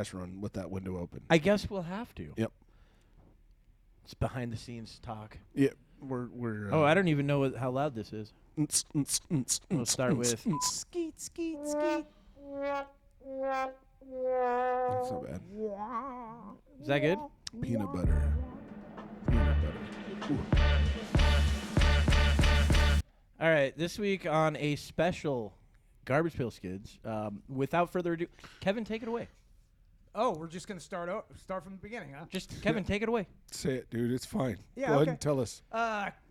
trash run with that window open. I guess we'll have to. Yep. It's behind the scenes talk. Yeah, we're. Oh, I don't even know how loud this is. We'll start with Skeet, skeet, skeet. That's not bad. Is that good? Peanut butter. Peanut butter. Ooh. All right, this week on a special Garbage Pail Skids. Without further ado, Kevin, take it away. Oh, we're just gonna start from the beginning, huh? Just Kevin, take it away. Say it, dude. It's fine. Yeah, Go ahead okay. and tell us.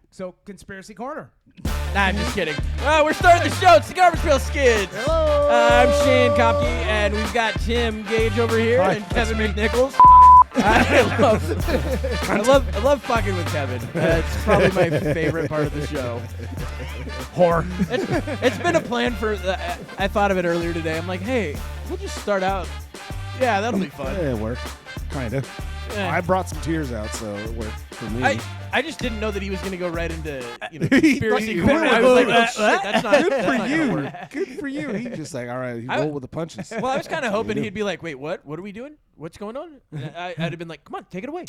So Conspiracy Corner. Nah, I'm just kidding. We're starting the show. It's the Garbage Pail Skids. Hello. I'm Shane Kopke, and we've got Tim Gage over here and Kevin McNichols. I love fucking with Kevin. It's probably my favorite part of the show. Whore. It's been a plan for. I thought of it earlier today. I'm like, hey, we'll just start out. Yeah, that'll be fun. Yeah, it worked. Kind of. Yeah. I brought some tears out, so it worked for me. I just didn't know that he was going to go right into conspiracy. Like, I was like, oh, shit, that's not Good for not you. gonna work. Good for you. He's just like, all right, he I- rolled with the punches. Well, I was kind of That's what hoping you he'd do. be like, wait, what? What are we doing? What's going on? And I'd have been like, come on, take it away.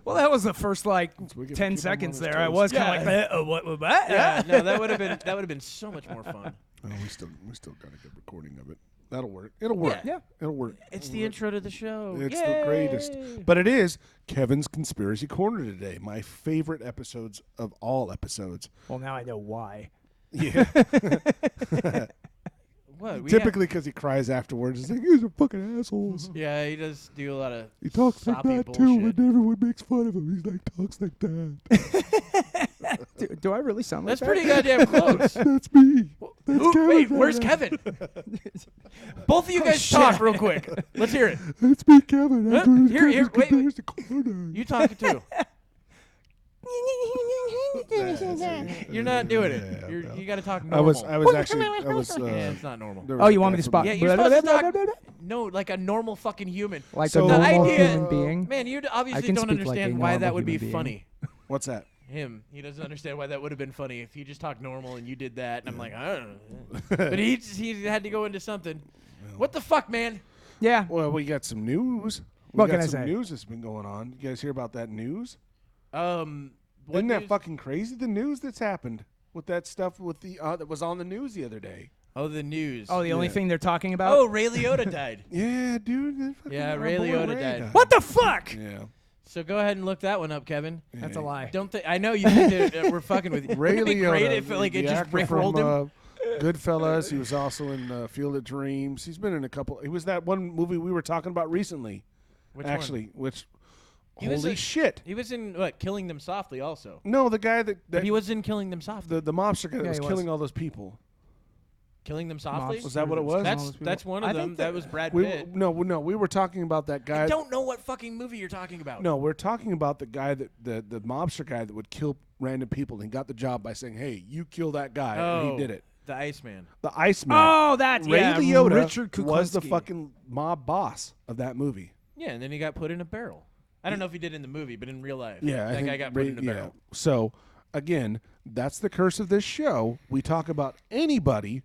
Well, that was the first like we get to 10 keep him seconds on his there. I toes. was kind Yeah. of like, what? Yeah, no, that would have been so much more fun. Oh, we still got a good recording of it. That'll work. It'll work. Yeah. It'll work. It's the intro to the show. It's Yay! the greatest. But it is Kevin's Conspiracy Corner today. My favorite episodes of all episodes. Well, now I know why. Yeah. What? Typically because he cries afterwards. He's like, you guys are fucking assholes. Yeah, he does do a lot of He talks like soppy that bullshit. too, and everyone makes fun of him. He's like, talks like that. Do I really sound like That's that? pretty goddamn close. That's me. That's Ooh, Kevin wait, right where's now. Kevin? Both of you guys talk real quick. Let's hear it. That's me, Kevin. Huh? That's Here, Kevin's wait. Conspiracy Corner. You talk it too. You're not doing it. Yeah, You got to talk I normal. was actually, yeah, it's not normal. Oh, you want me to spot? Yeah, you're supposed to talk. No, like a normal fucking human. Like So- a The normal idea- human being? Man, you I obviously can don't speak like a understand why that normal would be human being. funny. What's that? Him, he doesn't understand why that would have been funny if he just talked normal and you did that. And I'm like, I don't know. But he had to go into something. What the fuck, man? Yeah. Well, we got some news. What we can got I some say? news that's been going on. You guys hear about that news? What Isn't that news? fucking crazy? The news that's happened with that stuff with the that was on the news the other day. Oh, the news. Oh, the only Yeah. thing they're talking about? Oh, Ray Liotta died. Yeah, dude. that fucking- Yeah, our Ray boy Liotta Ray died. What the fuck? Yeah. So go ahead and look that one up, Kevin. That's a lie. Don't think I know you think that we're fucking with you. Ray Wouldn't it be Liotta, great if like the it just actor rickrolled from, him? Goodfellas. He was also in Field of Dreams. He's been in a couple. He was that one movie we were talking about recently. Which actually, which He was holy a- shit! He was in what? Killing Them Softly, also. No, the guy that But he was in Killing Them Softly. the mobster guy that Yeah, was he was. killing all those people. Killing Them Softly. Was that what it was? That's one of I them. think That was Brad We Pitt. we were talking about that guy. I don't know what fucking movie you're talking about. No, we're talking about the guy that the mobster guy that would kill random people and got the job by saying, "Hey, you kill that guy," and he did it. The Iceman. The Iceman. Oh, that's Ray yeah, Liotta Richard was the Kuklinski. fucking mob boss of that movie. Yeah, and then he got put in a barrel. I don't know if he did in the movie, but in real life, Yeah, that guy got put in a barrel. So again, that's the curse of this show. We talk about anybody,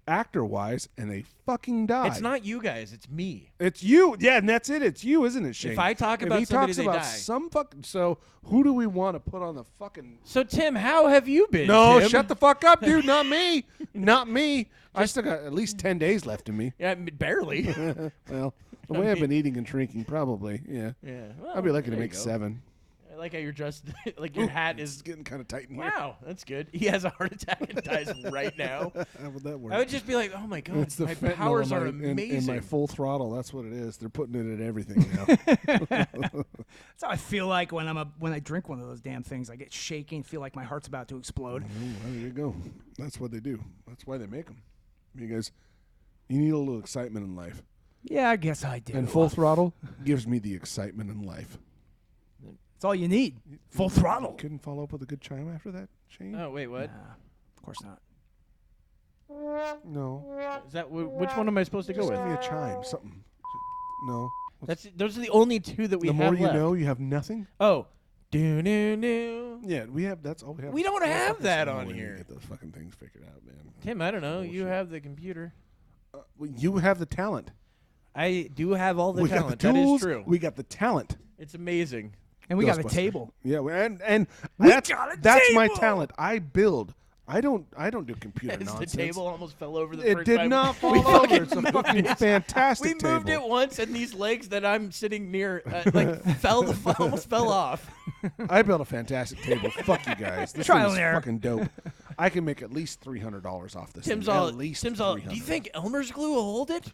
actor-wise, and they fucking die. It's not you guys. It's me. It's you. Yeah, and that's it. It's you, isn't it, Shane? If I talk about he somebody, talks they about die. some fucking. So who do we want to put on the fucking? So Tim, how have you been? No, Tim? shut the fuck up, dude. Not me. Not me. I still got at least 10 days left in me. Yeah, barely. Well, the way I've been eating and drinking, probably. Yeah. Yeah, I'd be lucky to there you make go. 7. I like how you're dressed. Like your hat It's is. getting kind of tight in here. Wow, that's good. He has a heart attack and dies right now. How would that work? I would just be like, oh my god, It's the my fentanyl powers in are my, in amazing. my full throttle. That's what it is. They're putting it in everything now. That's how I feel like when when I drink one of those damn things. I get shaky and feel like my heart's about to explode. Oh, well, there you go. That's what they do. That's why they make them. You guys, you need a little excitement in life. Yeah, I guess I do. And full throttle gives me the excitement in life. That's all you need. Full throttle. Couldn't follow up with a good chime after that, Shane? Oh wait, what? Nah, of course not. No. Is that which one am I supposed to go Just with? give me a chime, something. No. Those are the only two that we The have more you left. know, you have nothing. Oh, do do do. Yeah, we have. That's all we have. We don't We'll have fucking that see on when we here. Get those fucking things figured out, man. Tim, I don't know. You Bullshit. have the computer. Well, you have the talent. I do have all the We got talent. the That is tools. true. We got the talent. It's amazing. And we got a Ghostbusters. table. Yeah, and We that's got a my table! talent. I build. I don't do computer As nonsense. the table almost fell over the It first did time. not We fall over. fucking It's a moved fucking it. fantastic We table. moved it once, and these legs that I'm sitting near almost fell off. I built a fantastic table. Fuck you guys. This Trial thing is and error. fucking dope. I can make at least $300 off this. Tim's thing. all. At least Tim's all. $300. Do you think Elmer's glue will hold it?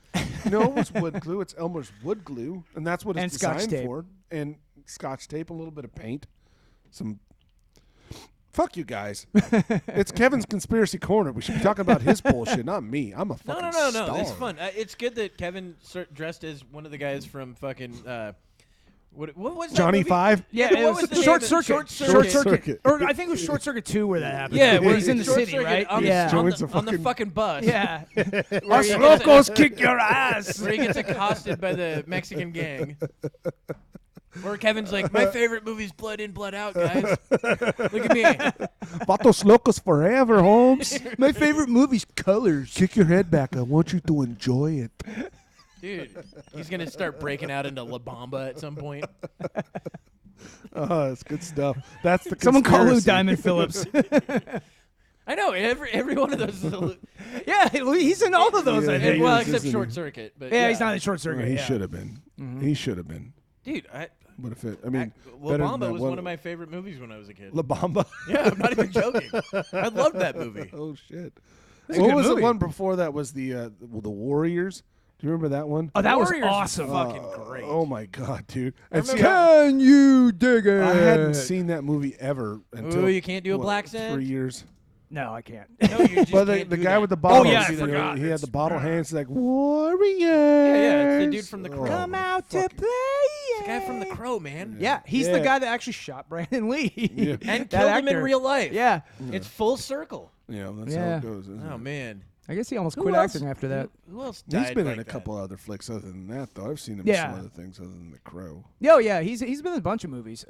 No, it was wood glue. It's Elmer's wood glue, and that's what it's And Scotch designed tape. for. And Scotch tape, a little bit of paint, some. Fuck you guys. It's Kevin's conspiracy corner. We should be talking about his bullshit, not me. I'm a fucking No. star. It's fun. It's good that Kevin dressed as one of the guys from fucking. What was that Johnny movie? Five. Yeah, What it was was the name Short of it? Circuit. Short Circuit. Or I think it was Short Circuit 2 where that happened. Yeah, where he's in the Short city, Circuit right? On, Yeah. the, on, Joins the, a on the fucking- fucking bus. Yeah. Where Us he gets- locals kick your ass. Where he gets accosted by the Mexican gang. Where Kevin's like, my favorite movie's Blood In, Blood Out, guys. Look at me. Vatos locos forever, Holmes. My favorite movie's Colors. Kick your head back. I want you to enjoy it. Dude, he's going to start breaking out into La Bamba at some point. Oh, it's good stuff. That's the Someone call Lou conspiracy. Diamond Phillips. I know, every one of those is a Yeah, he's in all of those, Yeah, I he think. well, is, except isn't Short he? Circuit. But Yeah, he's not in Short Circuit. He yeah. should have been. He should have been. Dude, What if it? I mean, La better than Bamba that was one of my favorite movies when I was a kid. La Bamba. Yeah, I'm not even joking. I loved that movie. Oh shit! That's a What good was movie. the one before that? Was the Warriors? Do you remember that one? Oh, that was Warriors was awesome. fucking great. Oh my god, dude! I And see, remember- Can you dig it? I hadn't seen that movie ever until Ooh, you can't do a black accent? 3 years. No, I can't. No, you just But the can't do guy that. with the bottle, yeah, I you know, forgot. he had the It's- bottle hands like Warriors. Yeah, it's the dude from The Crow. Come out to fucking- play. The guy from The Crow, man. Yeah, he's the Yeah. guy that actually shot Brandon Lee. Yeah. And That killed him in actor. real life. Yeah. It's full circle. Yeah, that's Yeah. how it goes. Isn't Oh, it? man. I guess he almost Who quit else- acting after that. Who else died He's been like in a that? couple other flicks other than that, though. I've seen him Yeah. in some other things other than The Crow. Oh yeah, he's been in a bunch of movies.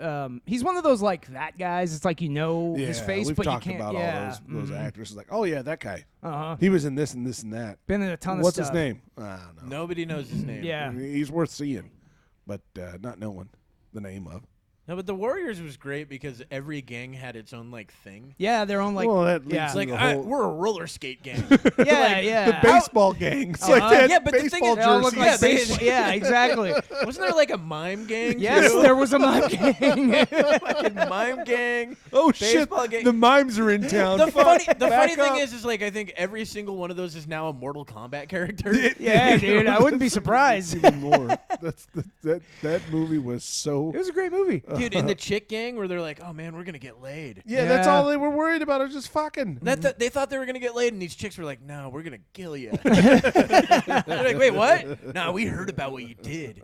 He's one of those like that guys. It's like you know his face, we've but you talked can't. about yeah. all those actors. Like, oh yeah, that guy. Uh-huh. He was in this and this and that. Been in a ton of What's stuff. his name? I don't know. Nobody knows his name. Yeah. He's worth seeing, but not knowing the name of. No, but the Warriors was great because every gang had its own like thing. Yeah, they're on like Well, that leads yeah, It's like the whole- we're a roller skate gang. yeah, yeah. The baseball gang. It's like they had Yeah, but the thing baseball is- They all look jerseys. like they- baseball. Yeah, exactly. Wasn't there like a mime gang? Yes, too? there was a mime gang. Fucking mime gang. Oh shit! Baseball gang. The mimes are in town. The funny Back thing up. is like I think every single one of those is now a Mortal Kombat character. Yeah, dude, I wouldn't be surprised. Even more. That movie was so. It was a great movie. Dude, in the chick gang where they're like, "Oh man, we're gonna get laid." Yeah, that's Yeah. all they were worried about. It was just fucking. They thought they were gonna get laid, and these chicks were like, "No, we're gonna kill you." They're like, "Wait, what? No, we heard about what you did,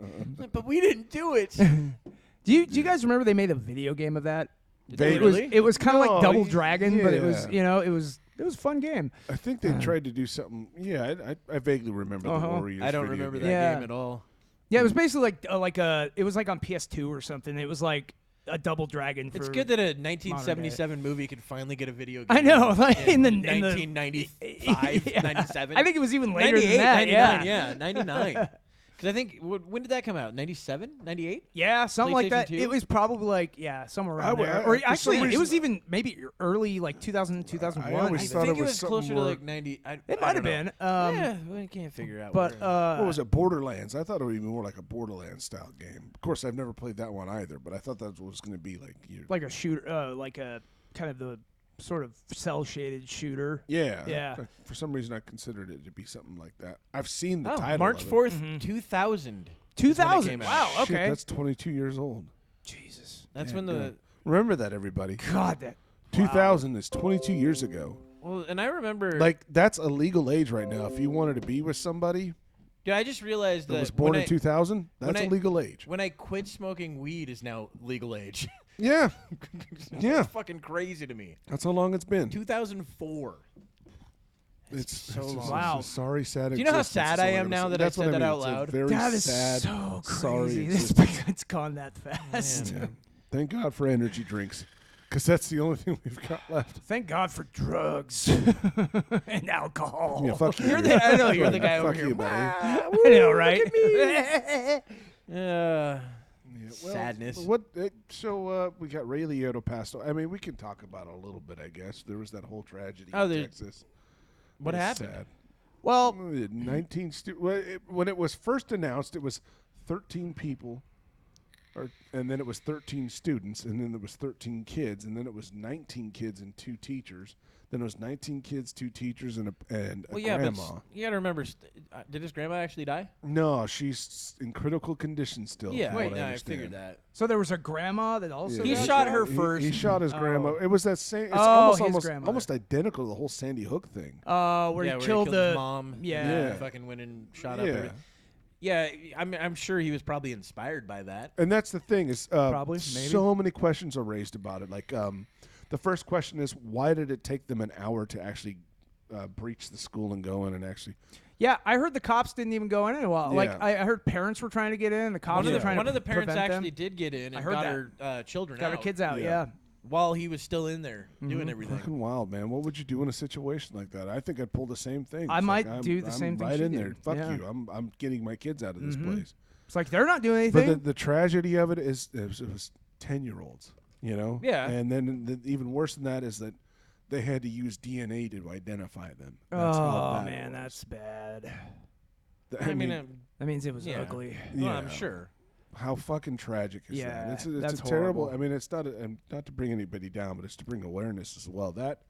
but we didn't do it." Do you guys remember they made a video game of that? they It was really? it was kind of No, like Double y- Dragon, but it was yeah. it was a fun game. I think they tried to do something. Yeah, I vaguely remember the Warriors. I don't video remember game. that Yeah. game at all. Yeah, it was basically like it was like on PS2 or something. It was like a Double Dragon. For It's good that a 1977 movie could finally get a video game. I know, like in the 1995, Yeah. 97. I think it was even later 98, than that. 99, Yeah. yeah, 99. Because I think when did that come out? 97, 98? Yeah, something like that. PlayStation 2? It was probably like somewhere around w- there. I- Or for some actually, it reason- was even maybe early like 2000, 2001. I always I thought think it it was was something closer to more- like 90. It might have been. Yeah, we can't figure out. But where. What was it? Borderlands. I thought it would be more like a Borderlands style game. Of course, I've never played that one either, but I thought that was going to be like you. like a shooter, like a kind of the sort of cell shaded shooter. Yeah. Yeah. For some reason, I considered it to be something like that. I've seen the Oh, title. March of it. 4th, 2000. is when it 2000. came out. Wow. Shit, Okay. that's 22 years old. Jesus. That's Yeah, when yeah. the Remember that, everybody. God, that. 2000 is 22 years ago. well, and I remember Like, that's a legal age right now. If you wanted to be with somebody dude, I just realized that that was born when in 2000, that's when a I- legal age. when I quit smoking weed is now legal age. Yeah. Yeah. It's fucking crazy to me. That's how long it's been. 2004. It's so it's long. Wow. a sorry, sad. Do you know how existence sad is all I am gotta now say. that I That's said what that out It's a loud? very That is sad, so sorry crazy. This existence. it's gone that fast. Man. Yeah. Thank God for energy drinks. Because that's the only thing we've got left. Thank God for drugs and alcohol. Yeah, fuck you. I know you're the guy over Fuck here. you, buddy. I know, right? Yeah, well, Sadness. So we got Ray Liotta passed away. I mean, we can talk about it a little bit, I guess. There was that whole tragedy in Texas. What It was happened? Sad. Well, 19 when it was first announced, it was 13 people, and then it was 13 students, and then there was 13 kids, and then it was 19 kids and 2 teachers. Then it was 19 kids, 2 teachers, and a grandma. But you got to remember, did his grandma actually die? No, she's in critical condition still. Yeah, from what I understand. figured that. so there was a grandma that also. He got shot shot? her first. He shot his grandma. It was that same. It's Oh, his almost grandmother. identical to the whole Sandy Hook thing. Where Yeah, he killed his the mom. Yeah. Fucking went and shot up Yeah. everything. Yeah, I'm sure he was probably inspired by that. And that's the thing is, Probably, maybe. so many questions are raised about it. Like, the first question is, why did it take them an hour to actually breach the school and go in and actually? Yeah, I heard the cops didn't even go in a while. Yeah. Like I heard parents were trying to get in. The cops were trying One to of the parents prevent actually them. did get in I and heard got that. her children Got out her kids out. Yeah. Yeah. while he was still in there doing everything. Fucking wild, man. What would you do in a situation like that? I think I'd pull the same thing. I It's might like, do the I'm same thing right she in did. there. Fuck Yeah. you. I'm getting my kids out of this place. It's like they're not doing anything. But the tragedy of it is it was 10-year-olds, you know? Yeah. And then even worse than that is that they had to use DNA to identify them. That's how Oh bad it man, was. that's bad. I mean, That means it was yeah. ugly. well, Yeah. I'm sure. How fucking tragic is Yeah, that? It's that's a terrible. horrible. I mean, it's not not to bring anybody down, but it's to bring awareness as well. That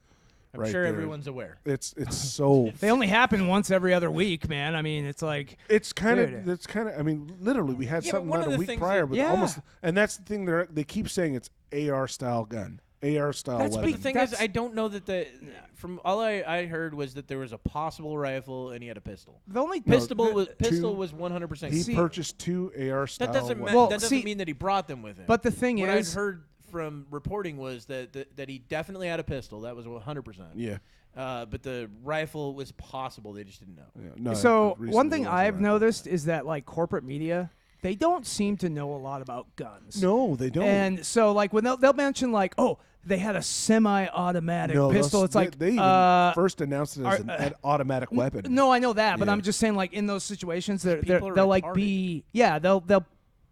I'm right sure there, everyone's aware. It's so. They only happen once every other week, man. I mean, it's like It's kind Dude. of. It's kind of. I mean, literally, we had Yeah, but something one out of a the week things prior, that- but Yeah. almost. And that's the thing. They keep saying it's AR style gun, AR style That's weapon. But the thing is, That's- I don't know that from all I heard was that there was a possible rifle and he had a pistol. the only Pistol two- was 100%. he See- purchased 2 AR style. That doesn't weapons. Well, that doesn't see- mean that he brought them with him. But the thing what is, I've heard from reporting was that he definitely had a pistol. That was 100%. Yeah. But the rifle was possible. They just didn't know. Yeah. No, so recently one thing there was a I've rifle. noticed is that like corporate media, they don't seem to know a lot about guns. No, they don't. And so like when they'll mention like, oh, they had a semi-automatic no, pistol. those- It's like they even first announced it as an automatic weapon. No, I know that, but Yeah. I'm just saying like in those situations, People are they'll like retarded. be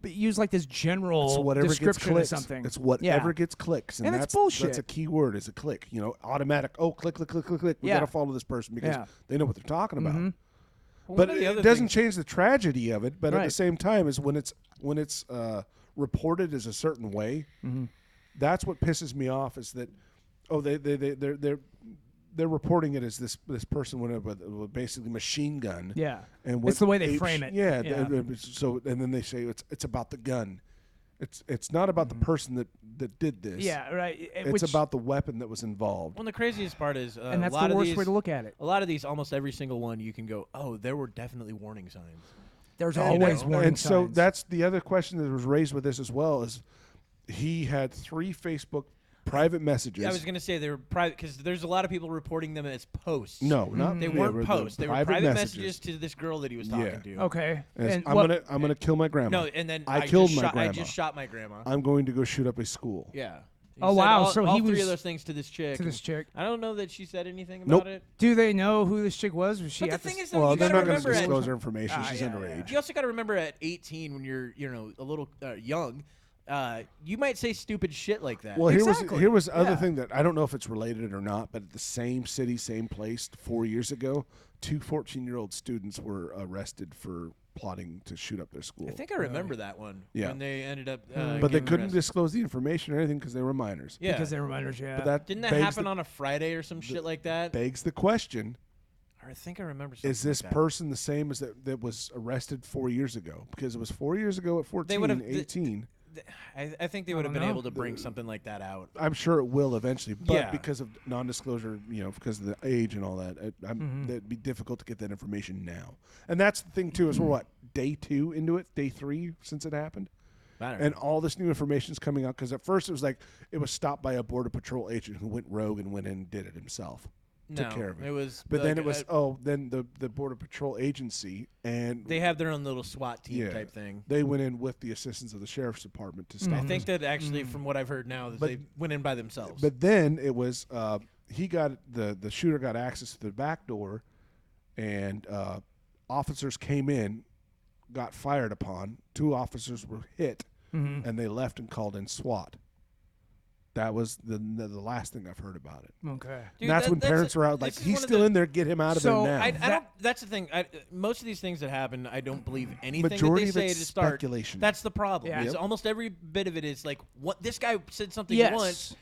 use like this general It's whatever gets description clicks. of something. It's whatever Yeah. gets clicks, And it's that's bullshit. That's a key word. Is a click. You know, automatic. Oh, click, click, click, click, click. We Yeah. gotta follow this person because Yeah. they know what they're talking about. Well, But one of the it other doesn't things- change the tragedy of it. But at the Right. same time, is when it's reported as a certain way. That's what pisses me off. Is that they're reporting it as this person went up with basically machine gun. Yeah. And It's the way they frame it. Yeah. Yeah. So and then they say it's about the gun. It's not about the person that did this. Yeah, right. It's about the weapon that was involved. Well, the craziest part is and that's a lot the of worst these, way to look at it. A lot of these, almost every single one, you can go, oh, there were definitely warning signs. There's And- always warning and so signs. that's the other question that was raised with this as well is he had 3 Facebook private messages. I was going to say they were private because there's a lot of people reporting them as posts. no, not They yeah, weren't the posts. They were private messages to this girl that he was talking Yeah. to. okay. As, And I'm what- gonna kill my grandma. No, and then I killed just my shot, grandma. I just shot my grandma. I'm going to go shoot up a school. Yeah. He Oh, said wow, All, so all he 3 was- of those things to this chick. to this chick. I don't know that she said anything Nope. about it. Do they know who this chick was? Was she But at the thing this- is, though, Well, you they're gotta not going to remember disclose at, her information. Ah, She's yeah, underage. you also got to remember at 18 when you're a little young, you might say stupid shit like that. Well, Exactly. here was other Yeah. thing that I don't know if it's related or not, but at the same city, same place, 4 years ago, 2 14-year-old students were arrested for plotting to shoot up their school. I think I remember that one. Yeah. When they ended up. But they getting couldn't arrested. disclose the information or anything because they were minors. Yeah. Because they were minors, yeah. But that Didn't that begs happen the, on a Friday or some shit like that? begs the question: I think I remember something is this like that. person the same as that was arrested 4 years ago? Because it was 4 years ago at 14, would've- 18. I think they would have don't been know. able to bring something like that out. I'm sure it will eventually, but Yeah. because of non-disclosure, because of the age and all that, Mm-hmm. it'd be difficult to get that information now. And that's the thing too. Is we're what, day 2 into it, day 3 since it happened, I don't know. and all this new information is coming out. Because at first it was like it was stopped by a border patrol agent who went rogue and went in and did it himself. took care of it. It was, but then it was then the Border Patrol agency, and they have their own little SWAT team type thing. They went in with the assistance of the sheriff's department to stop. I think that actually, from what I've heard now, that they went in by themselves. But then it was the shooter got access to the back door, and officers came in, got fired upon. 2 officers were hit, and they left and called in SWAT. That was the last thing I've heard about it. Okay. Dude, and that's when parents are out like, he's still in there, get him out of there now. I don't, that's the thing. Most of these things that happen, I don't believe anything Majority that they of say it's to start. speculation. That's the problem. Yeah. Is almost every bit of it is like, what this guy said something Yes. once,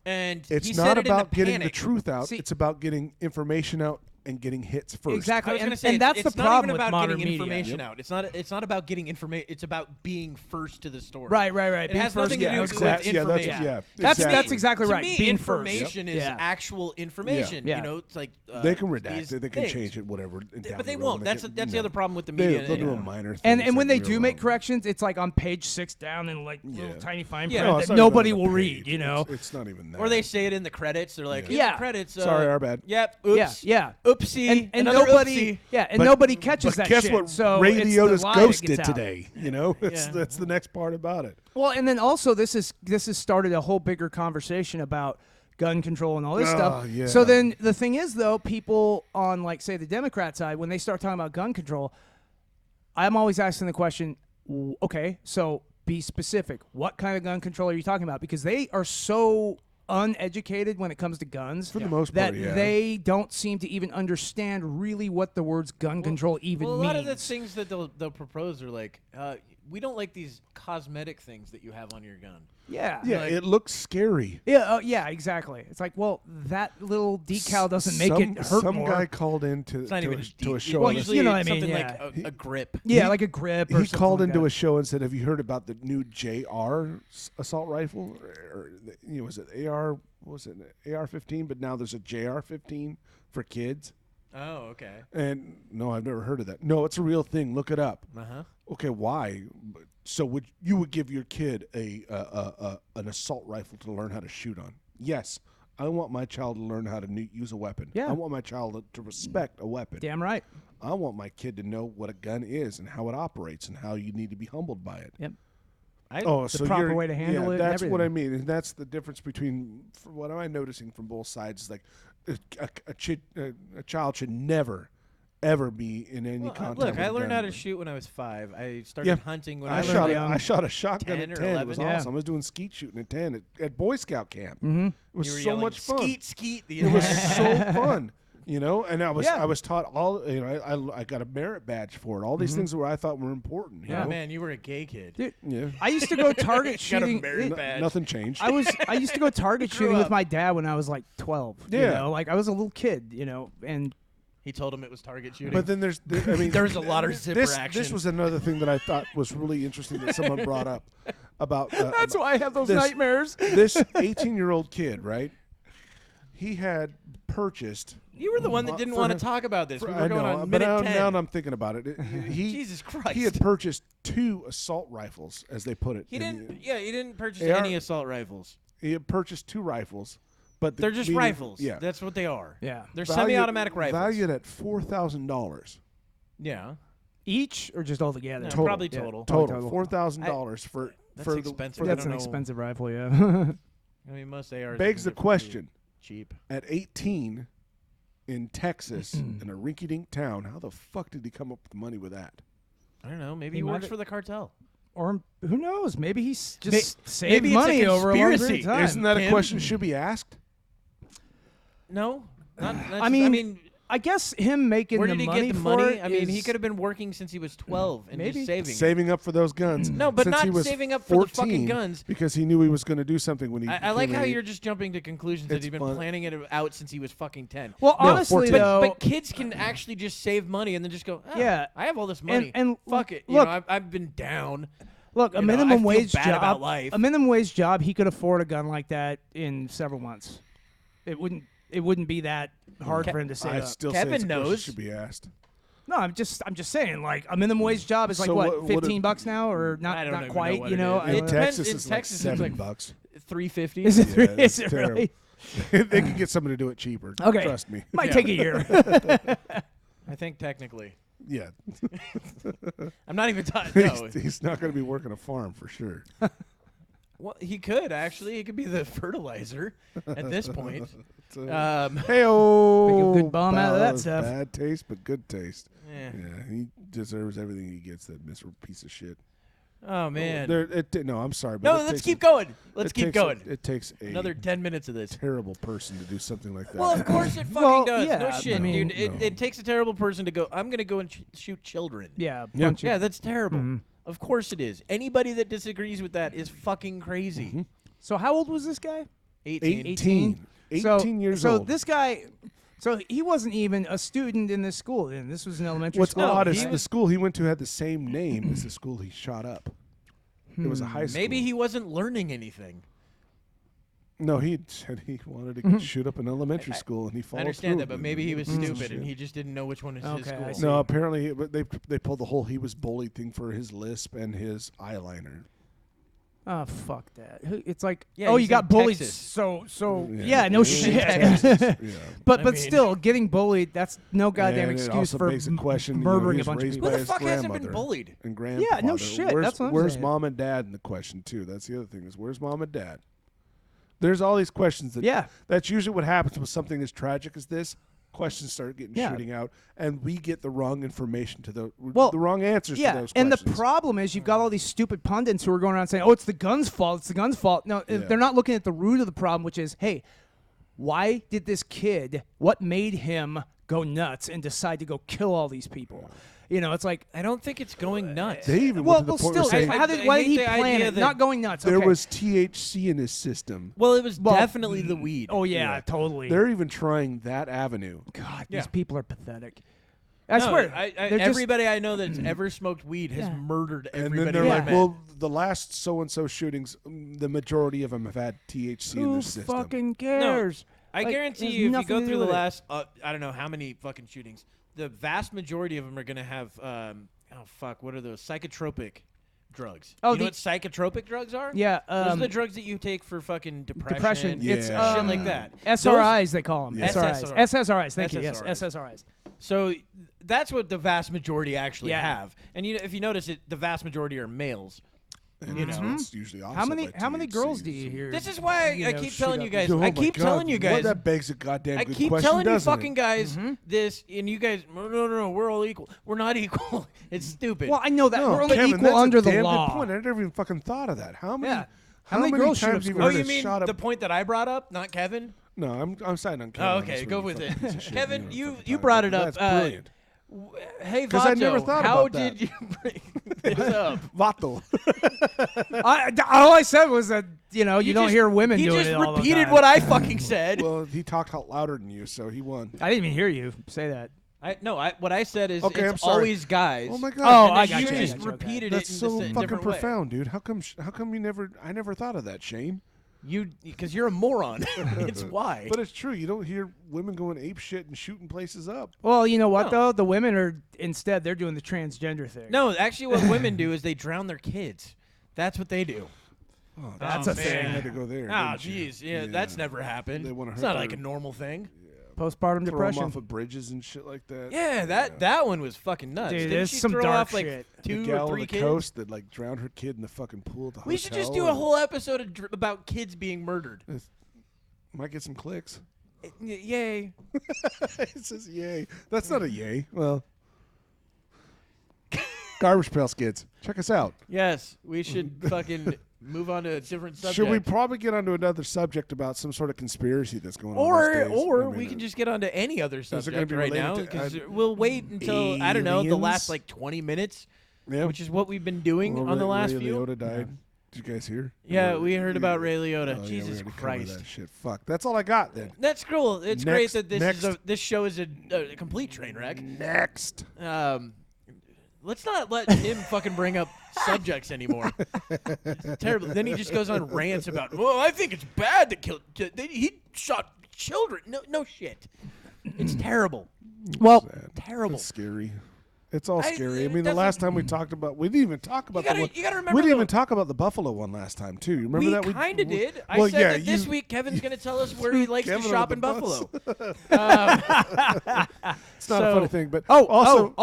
and It's he not said it about in the getting panic. the truth out. See- it's about getting information out and getting hits first. Exactly. I was And, gonna say, and that's it's the not problem even with about modern getting media. information out. It's not about getting information. It's about being first to the story. Right. It Being has first, nothing to do with exactly. information. That's exactly To right. me, Being information first. is actual information. Yeah. You know, it's like They can redact these it. They can things. change it, whatever. But they won't. That's the other problem with the media. They'll do a minor thing. And when they do make corrections, it's like on page 6 down in like little tiny fine print No, it's that not even nobody on the will page. read. You know. It's not even that. Or they say it in the credits. They're like, Yeah. in the credits. Sorry, our bad. Yep. Oops. Yeah. Oopsie. And another nobody. oopsie. Yeah. And But- nobody catches but that guess shit. what So Ray it's Liotta's the lie that ghost gets did out. today? You know, that's the next part about it. Well, and then also this has started a whole bigger conversation about gun control and all this stuff. Yeah. So then the thing is, though, people on, like, say, the Democrat side, when they start talking about gun control, I'm always asking the question, okay, so be specific. What kind of gun control are you talking about? Because they are so uneducated when it comes to guns For the most that part, yeah. they don't seem to even understand really what the words gun control even Well, a means. lot of the things that they'll propose are like, we don't like these cosmetic things that you have on your gun. Yeah. Yeah, Like- it looks scary. Yeah, yeah, exactly. It's like, well, that little decal doesn't make it hurt Some more. guy called into It's not even to a show. Well, on Usually you know what I it's mean, something yeah. like a grip. Yeah, like a grip. Or he something called like into that. a show and said, "Have you heard about the new JR assault rifle? Or was it AR? What was it AR-15? But now there's a JR-15 for kids." Oh, okay. And no, I've never heard of that. No, it's a real thing. Look it up. Okay, why? So would you give your kid an assault rifle to learn how to shoot on? Yes, I want my child to learn how to use a weapon. Yeah. I want my child to respect a weapon. Damn right. I want my kid to know what a gun is and how it operates and how you need to be humbled by it. Yep. So proper you're- way to handle it and That's what I everything. mean, and that's the difference between. What am I noticing from both sides? Is like a child should never, ever be in any contact. Look, with I a learned gun. how to shoot when I was 5. I started Yeah. hunting when I I was shot. like, I shot a shotgun 10 at or 10. It was 11. awesome. I was doing skeet shooting at 10 at Boy Scout camp. Mm-hmm. It was you were so yelling, much fun. Skeet, skeet. The It was entire- so fun. You know, and I was Yeah. taught all. You know, I got a merit badge for it. All these things where I thought were important. You Oh, know? man, you were a gay kid. Dude, Yeah. I used to go target Got a shooting. merit badge. Nothing changed. I used to go target Grew shooting with up. my dad when I was like 12. You Yeah. know, like I was a little kid, you know, and He told him it was target shooting. But then I mean, There was a lot of zipper this, action. This was another thing that I thought was really interesting that someone brought up about. that's why I have those this- nightmares. This 18-year-old kid, right? He had purchased. you were the one that didn't for want him- to talk about this. We were I going know, on but minute 10. now I'm thinking about it. He, Jesus Christ. He had purchased 2 assault rifles, as they put it. He didn't. Yeah, he didn't purchase AR any assault rifles. He had purchased 2 rifles, but They're just rifles. Yeah, That's what they are. Yeah. They're Valued- semi-automatic rifles. valued at $4,000 Yeah. Each or just all together? No, Total. probably Yeah. total. Total. $4,000 for That's for expensive. the I That's don't an know. expensive rifle, yeah. I mean, most ARs begs can the get pretty question. Cheap. At 18 in Texas in a rinky-dink town, how the fuck did he come up with the money with that? I don't know. Maybe He he might works have- for the cartel. Or who knows? Maybe he's just saved maybe it's a money over a long period conspiracy. of time. Isn't that a Him? question should be asked? No. Not, that's I mean, I guess him making where the did he money get the for money? it I mean, he is- could have been working since he was 12 and Maybe. just saving. Saving up for those guns. No, but since not he was saving up for the fucking 14 guns. because he knew he was going to do something when he. I like became how a- you're just jumping to conclusions that It's he's been fun. planning it out since he was fucking 10. Well, No, honestly 14. though, But kids can actually just save money and then just go, oh, Yeah. I have all this money. and fuck it. look- you know, I've been down. look, a you know, I minimum feel wage bad job. about life. A minimum wage job, he could afford a gun like that in several months. It wouldn't be that hard for him to save I up. still Kevin say it's a question knows. should be asked. No, I'm just saying, like a minimum wage job is like So what, what- $15 now, or not? I don't Not even know quite, what you it know. is. I In don't know. depends- Texas, in it's Texas, it's like like $7. $350. Is it? Yeah, Is it's it really? They could get someone to do it cheaper. Okay. Trust me. Might take a year. I think technically. Yeah. I'm not even talking. No. He's not going to be working a farm for sure. Well, he could actually. He could be the fertilizer at this point. Hey-oh. Make a good bomb out of that stuff. Bad taste, but good taste. Yeah. Yeah, he deserves everything he gets, that miserable piece of shit. Oh, man. No, I'm sorry. But No, let's keep going. Let's keep going. It takes Another 10 minutes of this. terrible person to do something like that. Well, of course it fucking Well, does. yeah, No I shit, mean, dude. It takes a terrible person to go, I'm going to go and shoot children. Yeah. Yeah. Bunch of- Yeah, that's terrible. Mhm. Of course it is. Anybody that disagrees with that is fucking crazy. Mm-hmm. So how old was this guy? 18. 18 years so old. So this guy, so he wasn't even a student in this school. And this was an elementary What's school. odd he is the was- school he went to had the same name as the school he shot up. It was a high school. Maybe he wasn't learning anything. No, he said he wanted to shoot up an elementary school, and he I followed understand through that, but with it. maybe he was stupid Shit. and he just didn't know which one was his Okay, I school. see. No, apparently but they pulled the whole he was bullied thing for his lisp and his eyeliner. Oh, fuck that. It's like, Yeah, oh, he's you got in bullied. Texas. So yeah, no Yeah. shit. Texas, yeah. But I but mean- still, getting bullied, that's no goddamn And it excuse also for begs the question, you know, murdering he a was bunch of raised people. Who by the his fuck hasn't been grandmother bullied? and grandfather. no shit, that's what I'm where's saying. mom and dad in the question too? That's the other thing is where's mom and dad? There's all these questions that Yeah. that's usually what happens with something as tragic as this. Questions start getting Yeah. shooting out, and we get the wrong information to the wrong answers Yeah, to those and the questions. problem is you've got all these stupid pundits who are going around saying, "Oh, it's the gun's fault. It's the gun's fault." No, Yeah. they're not looking at the root of the problem, which is, hey, why did this kid? What made him go nuts and decide to go kill all these people? You know, it's like, I don't think it's going nuts. They even well, went to the point still, where saying why did hate he the plan idea it? that Not going nuts. there okay. was THC in his system. Well, it was Well, definitely the weed. Oh yeah, Yeah. totally. They're even trying that avenue. God, Yeah. these people are pathetic. I No, swear, I, they're just- everybody I know that's ever smoked weed has Yeah. murdered And everybody. then they're I like, met. well, the last so-and-so shootings, the majority of them have had THC in who their system. fucking cares? I Like, guarantee there's you, if you nothing go to do through the with it. last, I don't know how many fucking shootings, the vast majority of them are going to have, what are those? Psychotropic drugs. Oh, you know the- what psychotropic drugs are? Yeah, Those are the drugs that you take for fucking depression. depression. Yeah. It's shit Um, like that. SRIs, they call them. Yeah. SRIs. SSRIs. Thank you. Yes, SSRIs. SSRIs. So that's what the vast majority actually Yeah. have. And if you notice it, the vast majority are males. And You it's- know. it's usually How offset many by how many THC, girls do so- you hear? This is why you I know, keep shoot telling up you guys. Oh I my keep God, telling you well, guys. that begs a goddamn I good keep question, telling you doesn't fucking it? guys this, and you guys, no, we're all equal. We're not equal. It's stupid. Well, I know that No, we're only Kevin, equal that's under a the damn law. Good point. I never even fucking thought of that. How many? Yeah. How many girls shoot up times have you schools? oh, heard you us mean shot the up? point that I brought up, not Kevin? No, I'm siding on Kevin. Oh, on okay, this go one, with you it. fucking piece of shit. Kevin, know what you I'm talking brought it about. up. That's brilliant. Hey, 'Cause I never Vato, thought how about that. did you bring this up? Vato. All I said was that you don't just- hear women he doing just it all the repeated time. what I fucking said. Well, he talked out louder than you, so he won. I didn't even hear you say that. What I said is Okay, I'm it's sorry. always guys. Oh my God. Oh, and I then got you you. just I got you. repeated That's it in so just a fucking different way. profound, dude. How come you never? I never thought of that, Shane. Because you're a moron. It's why. But it's true. You don't hear women going ape shit and shooting places up. Well, you know what No. though? The women are instead they're doing the transgender thing. No, actually, what women do is they drown their kids. That's what they do. Oh, That's Oh, a man. thing. had to go there. Ah, didn't you? jeez, yeah, that's never happened. They wanna It's hurt not like their- a normal thing. Postpartum Throw 'em depression. off of bridges and shit like that. Yeah, that one was fucking nuts. Dude, Didn't there's she some throw dark off like shit. The 2 gal or on 3 the kids? coast that like drowned her kid in the fucking pool at the We should just hotel do a and- whole episode about kids being murdered. Might get some clicks. Yay. It says yay. That's not a yay. Well, Garbage Pail Skids. Check us out. Yes, we should fucking move on to a different subject. Should we probably get onto another subject about some sort of conspiracy that's going on? Or these days? I we mean, can just get on to any other it gonna subject be right now related to- because we'll wait until I don't know the aliens? last like 20 minutes, yeah. which is what we've been doing Well, on the last Ray few. Liotta died. Did you guys hear? Yeah, Or- we heard about Ray Oh, Liotta. yeah, we Jesus already covered Christ. That shit. Fuck. That's all I got then. That's cool. It's Next- great that next. this show is a complete train wreck. Next. Let's not let him fucking bring up subjects anymore. It's terrible. Then he just goes on rants about, well, I think it's bad to kill. He shot children. No shit. It's terrible. Well, Sad. Terrible. That's scary. It's all scary. I mean, the doesn't- last time we talked about, we didn't even talk about the one. You gotta remember. We didn't though, even talk about the Buffalo one last time too. You remember that? We kind of did. Well, I said yeah, that this week Kevin's going to tell us where he likes to Kevin shop under in the bus. Buffalo. It's not a funny thing, but also,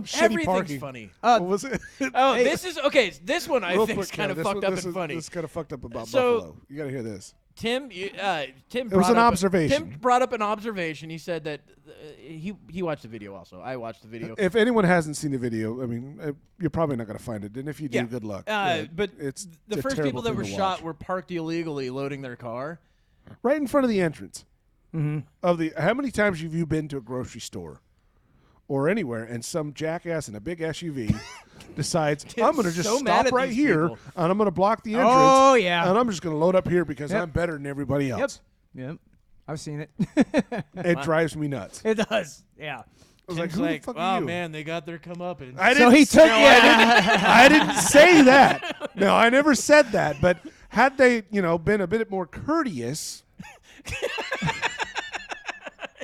shitty Everything's parking. funny. What was it? Oh, this is okay. This one I Real think is quick, kind of Kev, fucked up this and is- funny. This is kind of fucked up about So- Buffalo. You got to hear this. Tim, Tim. It was an observation. Tim brought up an observation. He said that he watched the video. Also, I watched the video. If anyone hasn't seen the video, I mean, you're probably not going to find it. And if you do, Yeah. good luck. But it's the a first terrible people that thing were to shot watch. were parked illegally, loading their car. right in front of the entrance. Mm-hmm. Of the, how many times have you been to a grocery store or anywhere, and some jackass in a big SUV decides I'm going to just so mad stop at right these here, people. and I'm going to block the entrance. Oh, yeah. And I'm just going to load up here because Yep. I'm better than everybody else. Yep. I've seen it. It drives me nuts. It does. Yeah. I was Tim's like, who the fuck oh are you? man, they got their comeuppance. I So didn't he took I didn't say that. No, I never said that. But had they, been a bit more courteous,